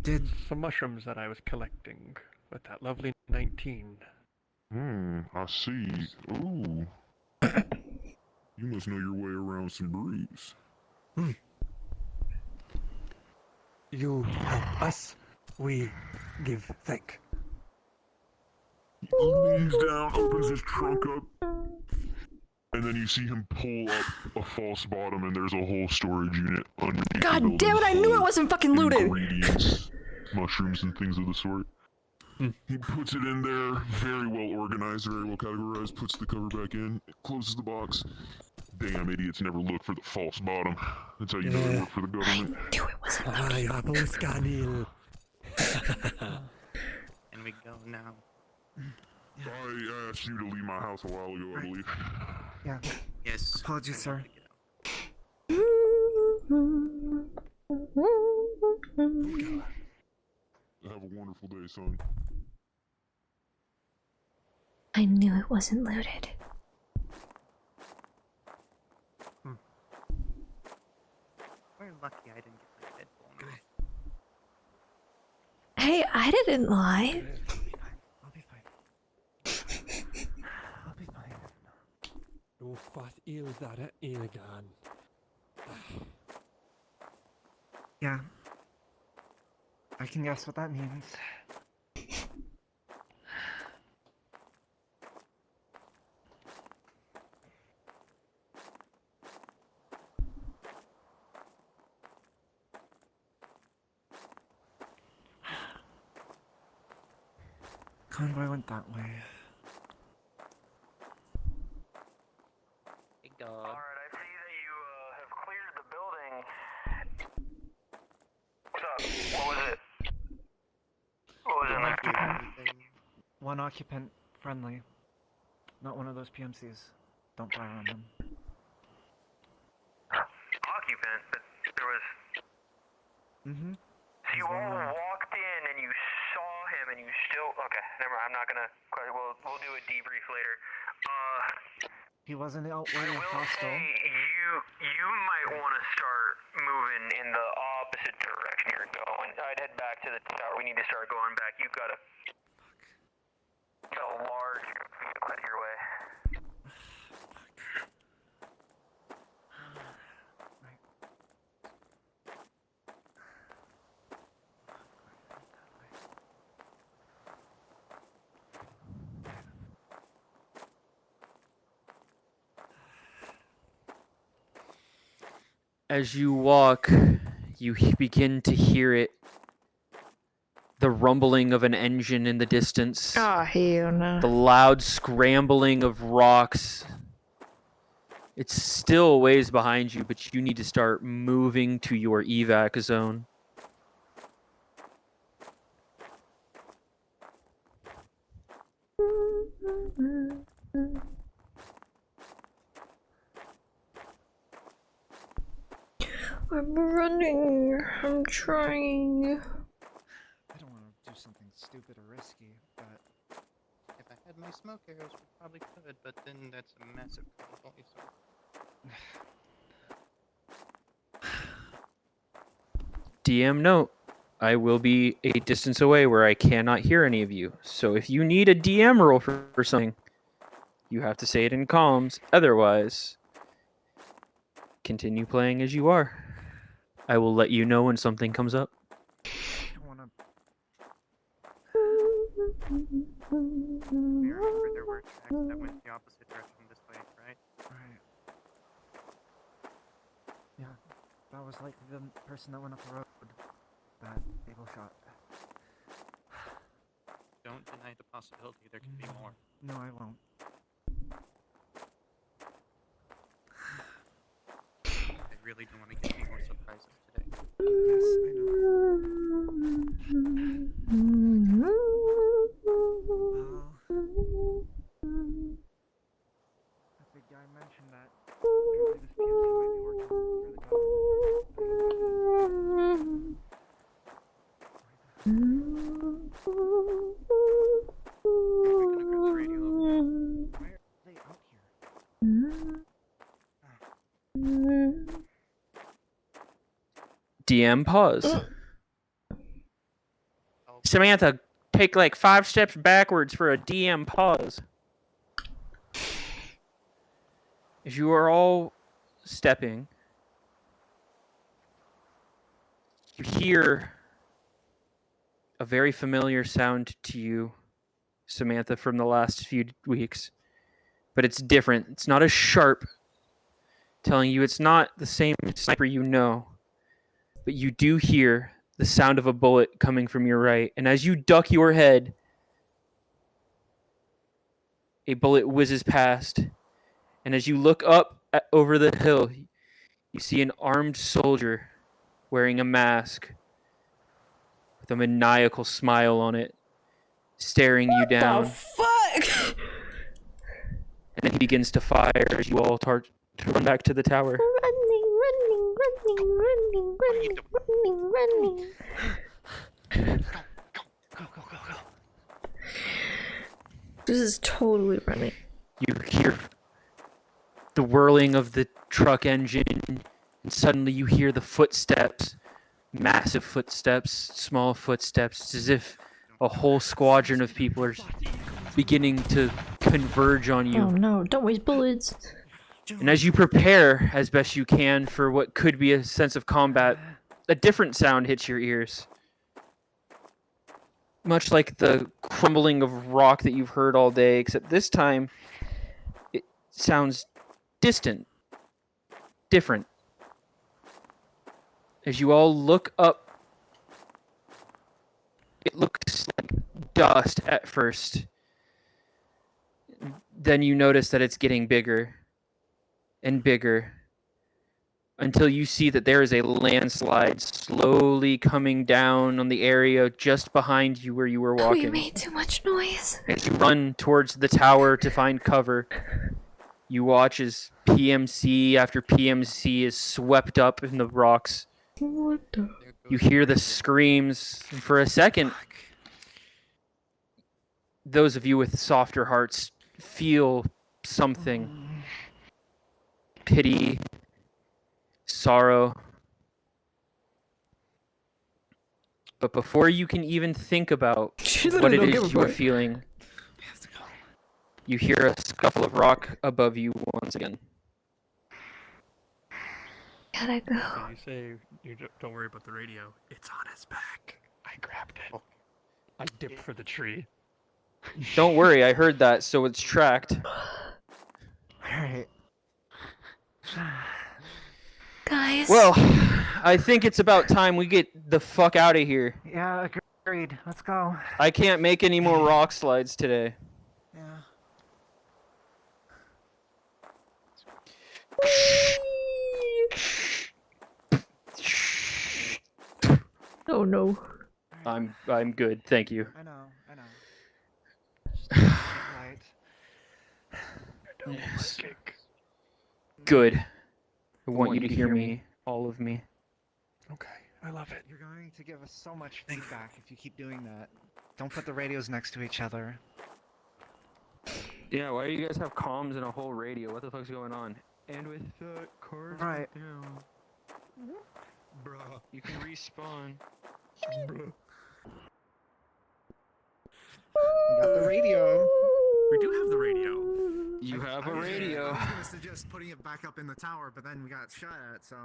Did some mushrooms that I was collecting with that lovely 19. I see. Ooh. You must know your way around some breeze. You help us, we give thank. He leans down, opens his trunk up, and and then you see him pull up a false bottom, and there's a whole storage unit underneath the God building damn it! I knew it full wasn't fucking looted. ingredients, mushrooms, and things of the sort. He puts it in there, very well organized, very well categorized, puts the cover back in, closes the box. Damn idiots never look for the false bottom. That's how you know they work for the government. I knew it wasn't looted. And we go now. I asked you to leave my house a while ago, I believe. Yeah. Yes. Apologies, sir. Have a wonderful day, son. I knew it wasn't looted. We're lucky I didn't get my head blown off. Hey, I didn't lie. I'll be fine. I'll be fine. Oh, vad ildare ilgan. Yeah. I can guess what that means. Convoy went that way. Big dog. Alright, I see that you have cleared the building. What's up? What was it? What was in there? One occupant friendly. Not one of those PMCs. Don't fire on them. Occupant, but there was... Mm-hmm. So you all walked in and you saw him and you still... Okay, never mind, I'm not gonna... We'll do a debrief later. He wasn't I outwardly will hostile. say you might want to start moving in the opposite direction you're going. I'd head back to the tower. We need to start going back. You've got a large vehicle out your way. As you walk, you begin to hear it. The rumbling of an engine in the distance. Oh, hell no. The loud scrambling of rocks. It's still a ways behind you, but you need to start moving to your evac zone. I'm running. I'm trying. I don't want to do something stupid or risky, but If I had my smoke arrows, we probably could, but then that's a massive convoy, so... DM note, I will be a distance away where I cannot hear any of you. So if you need a DM roll for something, you have to say it in comms. Otherwise, continue playing as you are. I will let you know when something comes up. I don't want to. I remember there were tracks that went the opposite direction this way, right? Right. Yeah, that was like the person that went up the road that Abel shot. Don't deny the possibility there could be more. No, I won't. I really don't want to get any more surprises today. Yes, I know. Well, that big guy mentioned that apparently this PMC might be working for DM pause. Samantha, take like 5 steps backwards for a DM pause. As you are all stepping, you hear a very familiar sound to you, Samantha, from the last few weeks. but it's different. It's not as sharp, telling you it's not the same sniper you know, but you do hear the sound of a bullet coming from your right, and as you duck your head, a bullet whizzes past, and as you look up over the hill, you see an armed soldier wearing a mask with a maniacal smile on it, staring you down. The fuck? And then he begins to fire as you all to run back to the tower. Running. This is totally running. You hear the whirling of the truck engine, and suddenly you hear the footsteps. Massive footsteps, small footsteps. It's as if a whole squadron of people are beginning to converge on you. Oh no, don't waste bullets. And as you prepare as best you can for what could be a sense of combat, a different sound hits your ears. Much like the crumbling of rock that you've heard all day, except this time it sounds distant, different. As you all look up, it looks like dust at first. Then you notice that it's getting bigger and bigger until you see that there is a landslide slowly coming down on the area just behind you where you were walking. We made too much noise. As you run towards the tower to find cover, you watch as PMC after PMC is swept up in the rocks. What the? You hear the screams, and for a second, those of you with softer hearts feel something. Pity, sorrow. But before you can even think about what it is you are feeling, you hear a scuffle of rock above you once again. Gotta go. You say you don't worry about the radio. It's on his back. I grabbed it. I dipped for the tree. Don't worry, I heard that, so it's tracked. Alright. Guys. Well, I think it's about time we get the fuck out of here. Yeah, agreed. Let's go. I can't make any more rock slides today. Yeah. Oh no. I'm good, thank you. I know. Right. Yes. Good. I want you to hear me, all of me. Okay, I love it. You're going to give us so much feedback if you keep doing that. Don't put the radios next to each other. Yeah, why do you guys have comms and a whole radio? What the fuck's going on? And with the cars Right. down. Bruh. You can respawn. Bruh. We got the radio. We do have the radio. You have a radio. I was gonna suggest putting it back up in the tower, but then we got shot at, so.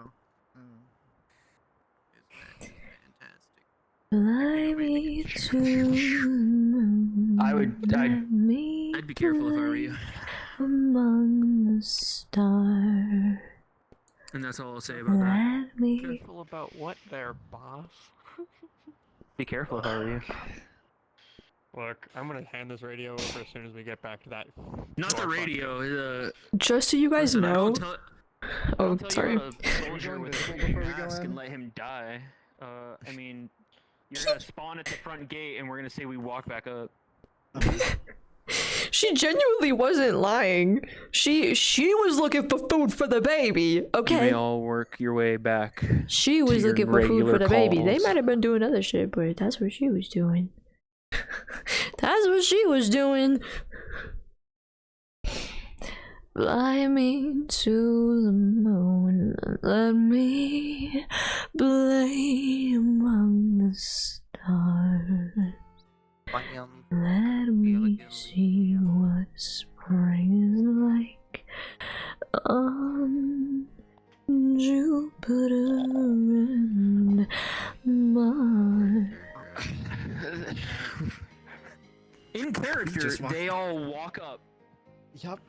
Fly me to the moon. I'd be careful if I were you. Among the stars. And that's all I'll say about that. Let me. Careful about what there, boss? Be careful if I were you. Look, I'm gonna hand this radio over as soon as we get back to that. Not the radio. Just so you guys Listen, I know. won't tell- Oh, I'll tell sorry. you about a soldier with a big mask and let him die. I mean, you're gonna spawn at the front gate, and we're gonna say we walk back up. She genuinely wasn't lying. She was looking for food for the baby. You Okay. may all work your way back. She was your looking for food for regular the baby. They calls. might have been doing other shit, but that's what she was doing. That's what she was doing. Fly me to the moon, let me play among the stars. Let me see what spring is like on Jupiter and Mars. In character, Just walk- they all walk up. Yup.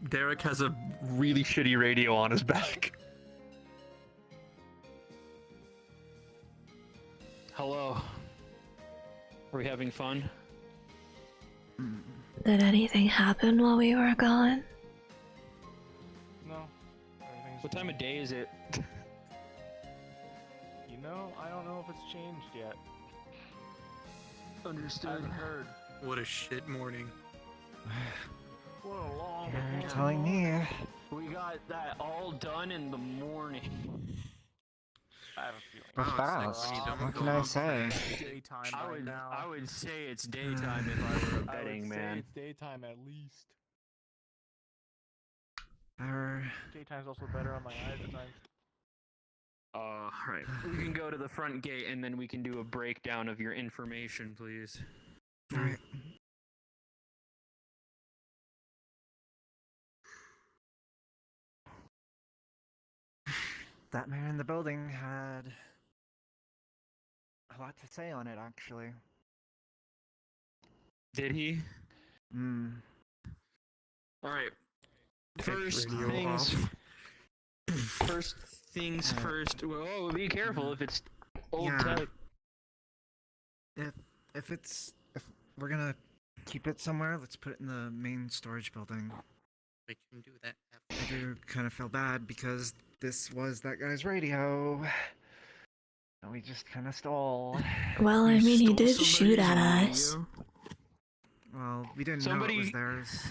Derek has a really shitty radio on his back. Hello. Are we having fun? Did anything happen while we were gone? No. What time of day is it? You know, I don't know if it's changed yet. Understood. I haven't heard. What a shit morning. What a long You're telling me. We got that all done in the morning. I have a feeling. We're fast. What can I say? Daytime I right would, now. I would say it's daytime if I were betting, man. It's daytime at least. Our... Daytime's also better on my eyes at times. Right. We can go to the front gate and then we can do a breakdown of your information, please. Alright. That man in the building had a lot to say on it, actually. Did he? Alright. First things first. Well, be careful if it's old tech. If we're gonna keep it somewhere, let's put it in the main storage building. We can do that. I do kind of feel bad because this was that guy's radio. And we just kind of stole. Well, I mean, he did shoot at us. Well, we didn't know it was theirs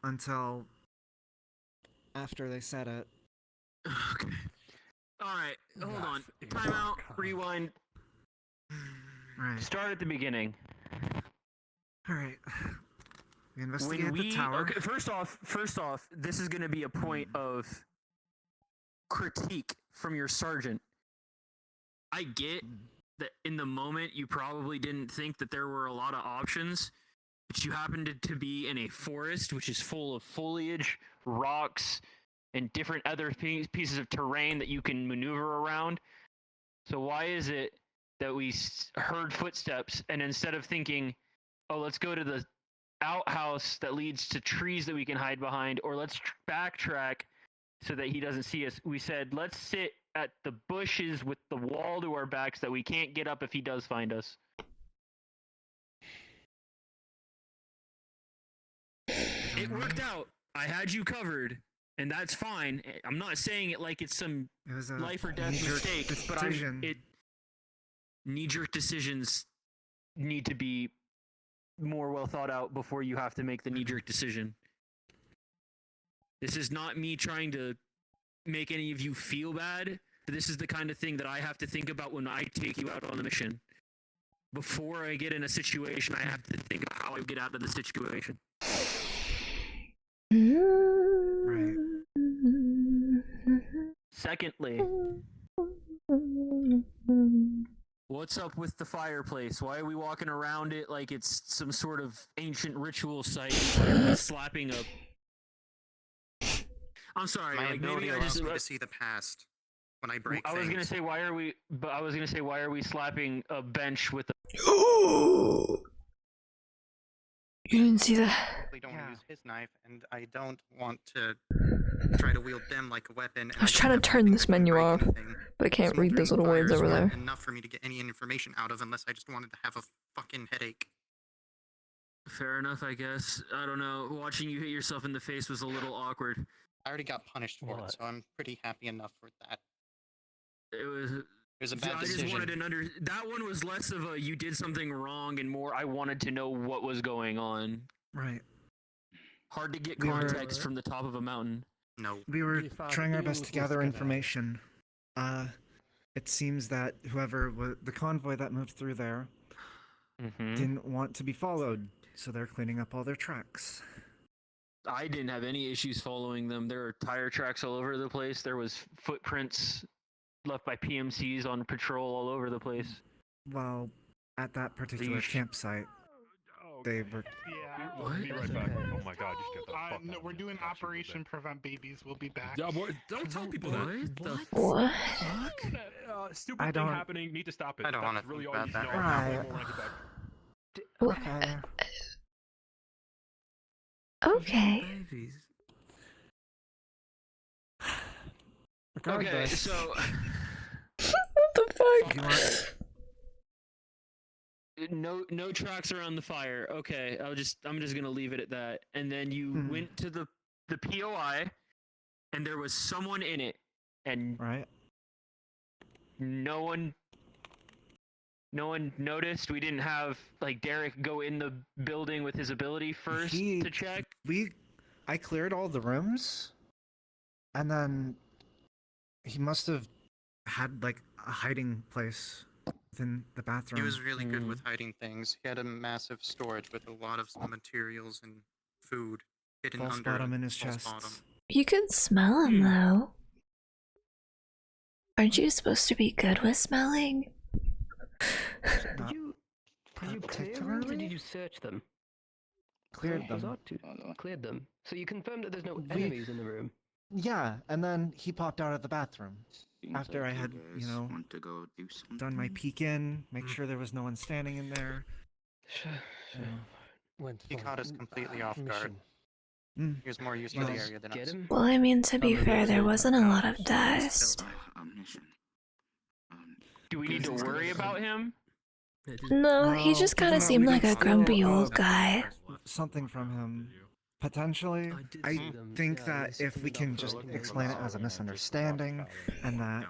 until after they said it. Okay. Alright, hold on. Time out, rewind. Right. Start at the beginning. Alright. We investigated the tower. Okay, first off, this is gonna be a point of critique from your sergeant. I get that in the moment you probably didn't think that there were a lot of options, but you happened to be in a forest which is full of foliage, rocks, and different other pieces of terrain that you can maneuver around. So why is it that we heard footsteps and instead of thinking, oh, let's go to the outhouse that leads to trees that we can hide behind, or let's backtrack so that he doesn't see us, we said, let's sit at the bushes with the wall to our backs that we can't get up if he does find us. It worked out. I had you covered, and that's fine. I'm not saying it like it's some life or death mistake, but knee-jerk decisions need to be more well thought out before you have to make the knee-jerk decision. This is not me trying to make any of you feel bad, but this is the kind of thing that I have to think about when I take you out on a mission. Before I get in a situation, I have to think about how I get out of the situation. Right. Secondly, what's up with the fireplace? Why are we walking around it like it's some sort of ancient ritual site? Slapping a... I'm sorry. My like ability maybe I allows just me to see the past when I break I was gonna things. say why are we slapping a bench with a... You didn't see that? I don't want to use his knife, and I don't want to try to wield them like a weapon. I was trying to turn this menu off, but I can't read those little words over there. Enough for me to get any information out of, unless I just wanted to have a fucking headache. Fair enough, I guess. I don't know. Watching you hit yourself in the face was a little awkward. I already got punished for it, so I'm pretty happy enough for that. It was a bad decision. I just wanted to that one was less of a you did something wrong and more I wanted to know what was going on. Right. Hard to get context from the top of a mountain. No. We were trying our best to gather information. It seems that the convoy that moved through there didn't want to be followed, so they're cleaning up all their tracks. I didn't have any issues following them. There are tire tracks all over the place. There was footprints left by PMCs on patrol all over the place. Well, at that particular campsite, they were... Yeah. What? Be right back. Oh my god, just get the fuck out. No, we're doing Operation Prevent Babies. We'll be back. Yeah, boy, don't tell people that. What? Stupid thing happening. Need to stop it. I don't want to really think all you about need to that know. right now. Okay. Okay. Okay, Regardless. so What the fuck? No tracks around the fire. Okay, I'm just gonna leave it at that. And then you went to the POI, and there was someone in it, and no one noticed. We didn't have like Derek go in the building with his ability first to check. I cleared all the rooms, and then he must have had like a hiding place within the bathroom. He was really good with hiding things. He had a massive storage with a lot of materials and food hidden False under bottom in his false chest. bottom. You can smell him though. Aren't you supposed to be good with smelling? Did you clear rooms or did you search them? Cleared them. Cleared them. So you confirmed that there's no enemies in the room? Yeah, and then he popped out of the bathroom after I had, done my peek in, make sure there was no one standing in there. He caught us completely off guard. He was more used to the area than us. Well, I mean, to be fair, there wasn't a lot of dust. Do we need to worry about him? No, he just kind of seemed like a grumpy old guy. Something from him. Potentially. I think that if we can just explain it as a misunderstanding, and that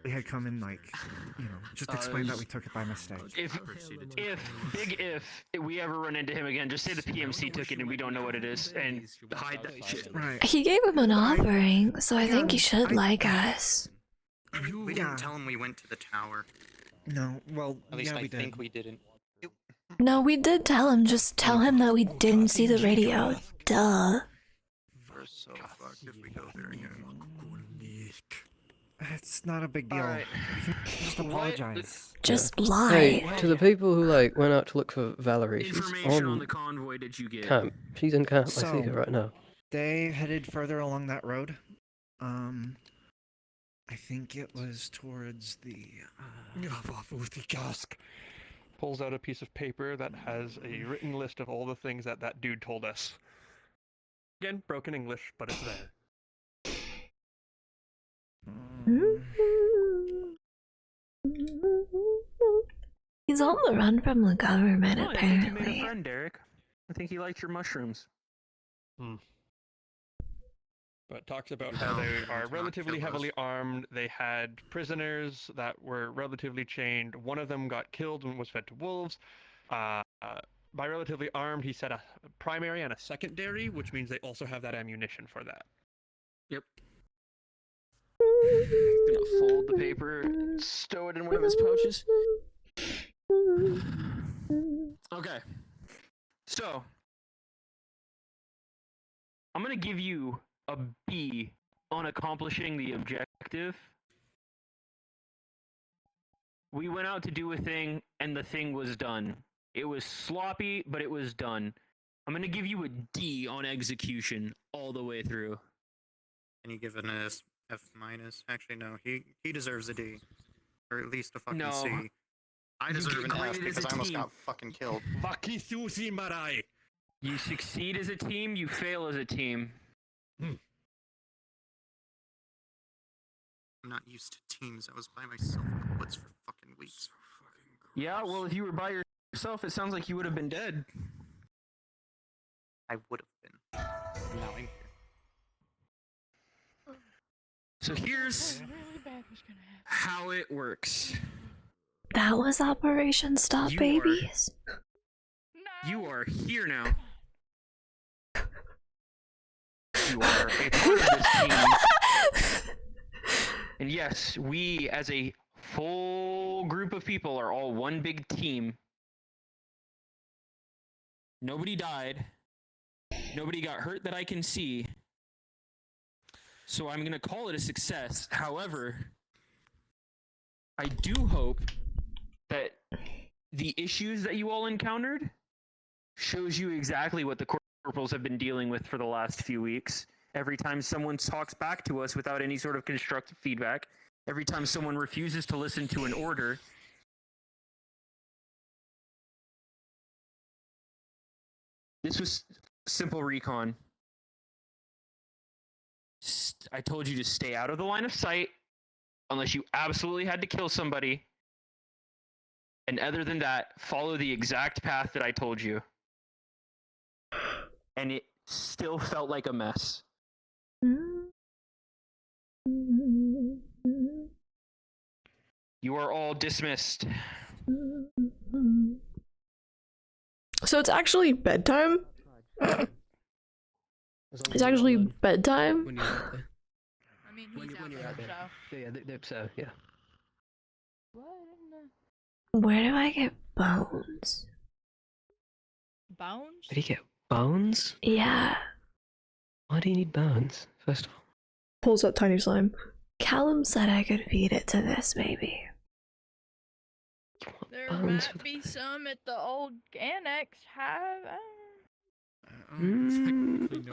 we had come in like, just explain that we took it by mistake. If we ever run into him again, just say the PMC took it and we don't know what it is, and hide that shit. Right. He gave him an offering, so I think he should like us. We didn't tell him we went to the tower. No, well, At least yeah, I we think did. we didn't. No, we did tell him, just tell him that we didn't see the radio. Duh. We're so fucked if we go there again. It's not a big deal. Alright. We can just apologize. Just lie. Hey, to the people who went out to look for Valerie, she's Information on on the convoy did you get? camp. She's in camp. I So- see her right now. They headed further along that road. I think it was towards the. Pulls out a piece of paper that has a written list of all the things that dude told us. Again, broken English, but it's there. He's on the run from the government, Oh, I think you made a apparently. friend, Derek. I think he liked your mushrooms. But talks about how they are relatively heavily armed. They had prisoners that were relatively chained. One of them got killed and was fed to wolves. By relatively armed, he said a primary and a secondary, which means they also have that ammunition for that. Yep. Gonna fold the paper, stow it in one of his pouches. Okay. So, I'm gonna give you a B on accomplishing the objective. We went out to do a thing, and the thing was done. It was sloppy, but it was done. I'm gonna give you a D on execution all the way through. Can you give an F minus? Actually, no. He deserves a D, or at least a fucking No. C. I deserve an F because I almost got fucking killed. You succeed as a team, you fail as a team. I'm not used to teams. I was by myself in the woods for fucking weeks. Yeah, well, if you were by yourself, it sounds like you would have been dead. I would have been. Now I'm here. So here's how it works. That was Operation Stop You Babies? You are here now. You are a part of this team. And yes, we as a full group of people are all one big team. Nobody died. Nobody got hurt that I can see. So I'm going to call it a success. However, I do hope that the issues that you all encountered shows you exactly what the corporals have been dealing with for the last few weeks. Every time someone talks back to us without any sort of constructive feedback, every time someone refuses to listen to an order, this was simple recon. I told you to stay out of the line of sight unless you absolutely had to kill somebody. And other than that, follow the exact path that I told you. And it still felt like a mess. You are all dismissed. So it's actually bedtime? It's actually bedtime? When you're out there. I mean, When he's you're out out there, there. so. Yeah, so, yeah. What in Where do I get bones? the... Bones? Where do you get bones? Yeah. Why do you need bones, first of all? Pulls out tiny slime. Callum said I could feed it to this baby. There bones might be some at the old annex hive.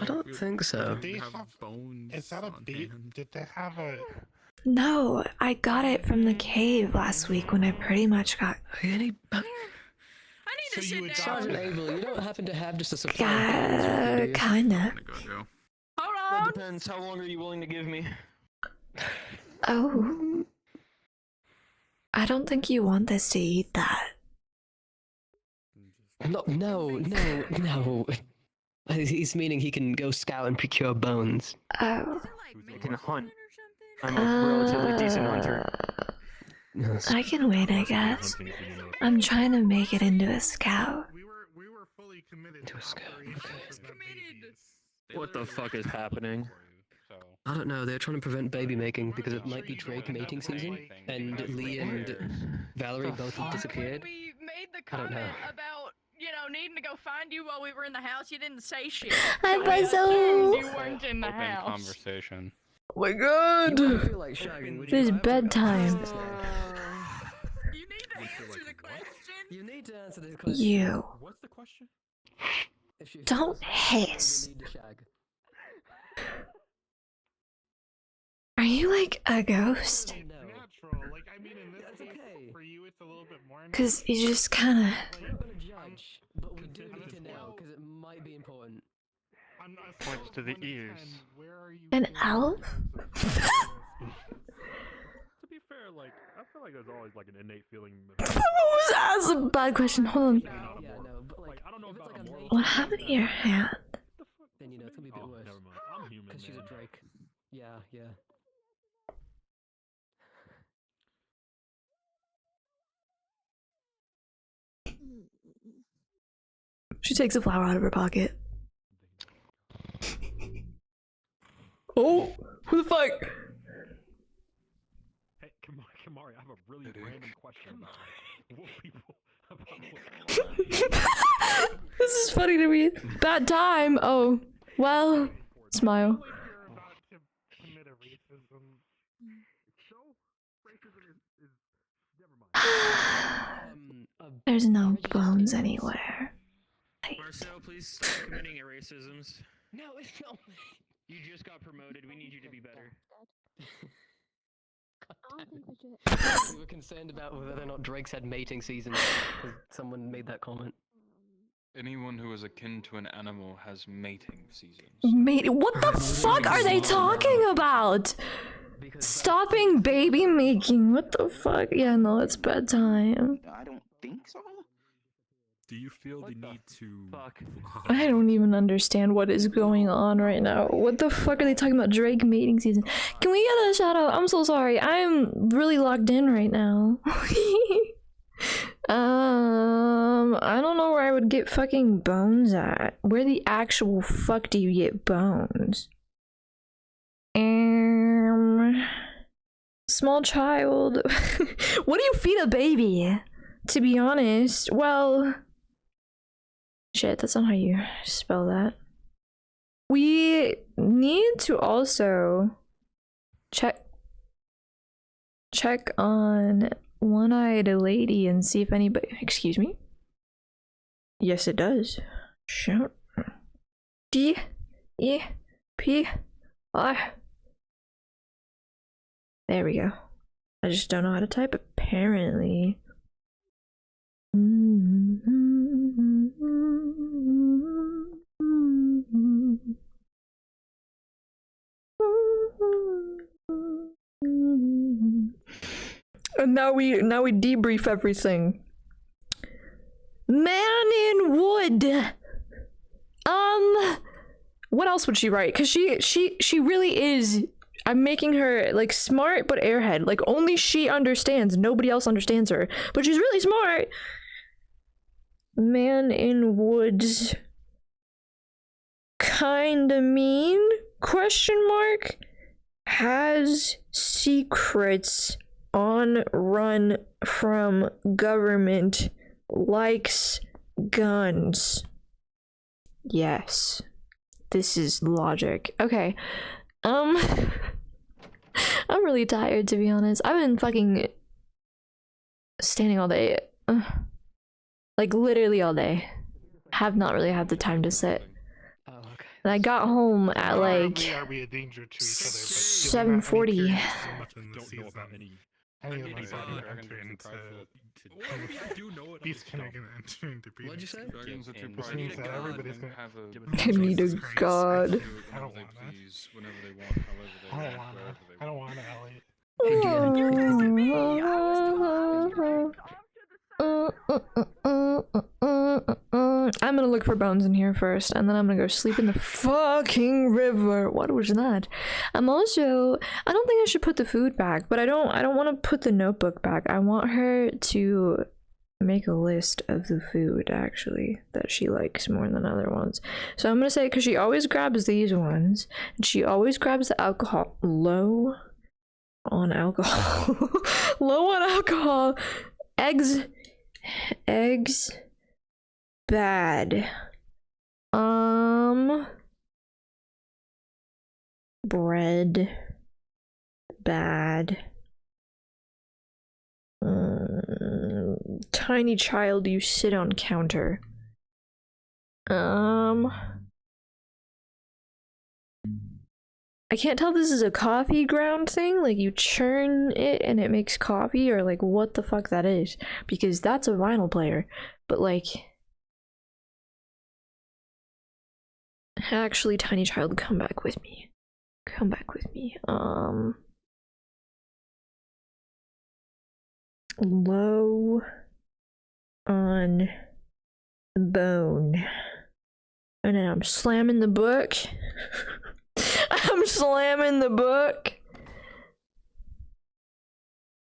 I don't think so. Did they have bones? Is that a bait? Did they have a? No, I got it from the cave last week when I pretty much got... I need to sit down. Sergeant Ivelle, you don't happen to have just a supply of bones with you, do you? Kinda. Hold That on. depends. How long are you willing to give me? Oh. I don't think you want this to eat that. No. He's meaning he can go scout and procure bones. Oh. I can hunt. I'm a relatively decent hunter. I can wait, I guess. I'm trying to make it into a scout. We were fully committed to Operation Prevent Babies. What the fuck is happening? I don't know, they're trying to prevent baby making because it might be Drake mating season, and Lee and Valerie both have disappeared. We made the I don't know. comment about, needing to go find you while we were in the house. You didn't say shit. I So was so- assumed you weren't in the Open house. conversation. Oh my god! You feel like shagging, would you? It's bedtime. You need to answer the question. You need to answer this question. You. What's the question? If she Don't feels like hiss. you need to shag. Are you like a ghost? Natural. Like, I mean, in this case, for you, it's a little bit more. Cause you just kinda... We're not gonna judge, but we do need to know because it might be important. Points to the ears. An elf? To be fair, like, I feel like there's always like an innate feeling. That's a bad question. Hold on. Yeah, no, but like, I don't know if it's about like a What happened to your hand? then you know it's gonna be a bit worse. Never mind. I'm human. Because she's a man. Drake. Yeah. She takes a flower out of her pocket. Oh! Who the fuck? Hey, Kamari, I have a really random question. What people This is funny to me. Bad time. Oh, well. Smile. There's no bones anywhere. Marcel, please stop committing racisms. No, it's not me. You just got promoted. We need you to be better. We were concerned about whether or not Drake's had mating season because someone made that comment. Anyone who is akin to an animal has mating seasons. What the fuck are they talking about? Stopping baby making. What the fuck? Yeah, no, it's bedtime. I don't think so. Do you feel the need to? I don't even understand what is going on right now. What the fuck are they talking about? Drake mating season. Can we get a shout out? I'm so sorry. I'm really locked in right now. I don't know where I would get fucking bones at. Where the actual fuck do you get bones? Small child. What do you feed a baby? To be honest, well... Shit, that's not how you spell that. We need to also check on One-Eyed Lady and see if anybody... Excuse me? Yes, it does. Shout. D-E-P-R. There we go. I just don't know how to type, apparently. And now we debrief everything. Man in wood. What else would she write? Cause she really is. I'm making her like smart but airhead. Like only she understands. Nobody else understands her. But she's really smart. Man in woods. Kinda mean? Question mark? Has secrets on run from government. Likes guns. Yes. This is logic. Okay. I'm really tired, to be honest. I've been fucking standing all day. Like literally all day. Have not really had the time to sit. And I got home at like 7:40. What'd you say? Which means that everybody's gonna have I need a god. I don't want to, Elliot. I'm gonna look for bones in here first, and then I'm gonna go sleep in the fucking river. What was that? I'm also, I don't think I should put the food back, but I don't want to put the notebook back. I want her to make a list of the food actually that she likes more than other ones. So I'm gonna say, because she always grabs these ones, and she always grabs the alcohol. Low on alcohol. Low on alcohol. Eggs bad. Bread bad. Tiny child, you sit on counter. I can't tell if this is a coffee ground thing, like you churn it and it makes coffee, or like what the fuck that is, because that's a vinyl player. But like, actually, tiny child, come back with me. Come back with me. Low on bone. And then I'm slamming the book. I'm slamming the book.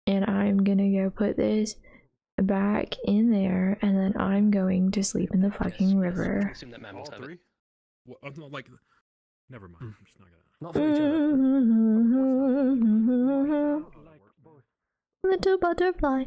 And I'm gonna go put this back in there, and then I'm going to sleep in the fucking river. Assume that mammals have it. Well, no, like, never mind. I'm just not gonna. Not for each other. Little butterfly.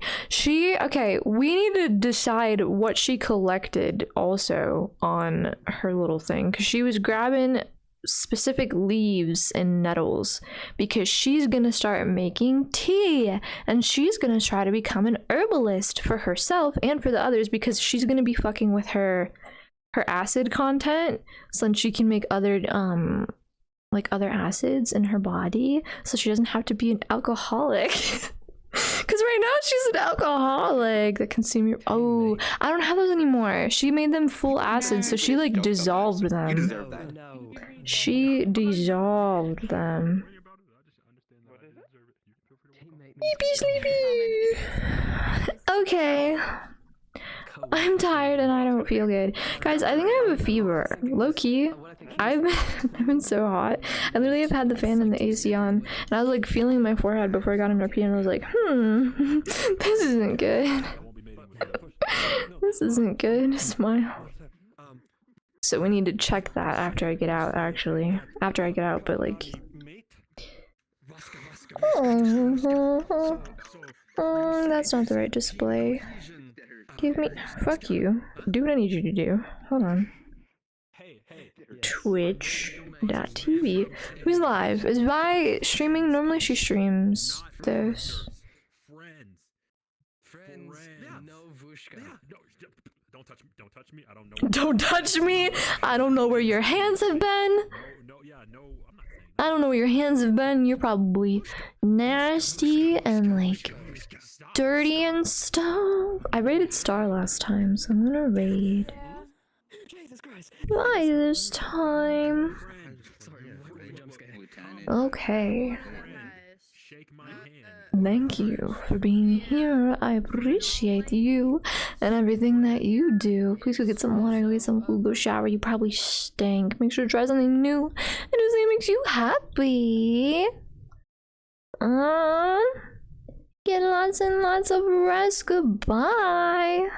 Okay, we need to decide what she collected also on her little thing, because she was grabbing specific leaves and nettles, because she's gonna start making tea, and she's gonna try to become an herbalist for herself and for the others, because she's gonna be fucking with her acid content, so then she can make other like other acids in her body, so she doesn't have to be an alcoholic. Because right now she's an alcoholic that consume your— oh, I don't have those anymore. She made them full acid, so she like dissolved them. She dissolved them. Sleepy, sleepy. Okay. I'm tired and I don't feel good. Guys, I think I have a fever. Low key. I've been so hot. I literally have had the fan and the AC on, and I was like feeling my forehead before I got in RP, and I was like, this isn't good. This isn't good. Smile. So we need to check that after I get out, actually. After I get out, but like... that's not the right display. Give me— fuck you. Do what I need you to do. Hold on. Twitch.tv. Who's live? Is Vi streaming? Normally she streams this. Friends. No Vushka. Don't touch me. Don't touch me. I don't know. Don't touch me. I don't know where your hands have been. I don't know where your hands have been. You're probably nasty and like dirty and stuff. I rated star last time, so I'm gonna raid why this time. Okay. Thank you for being here. I appreciate you and everything that you do. Please go get some water, go get some food, go shower. You probably stink. Make sure to try something new and do something that makes you happy. Get lots and lots of rest. Goodbye.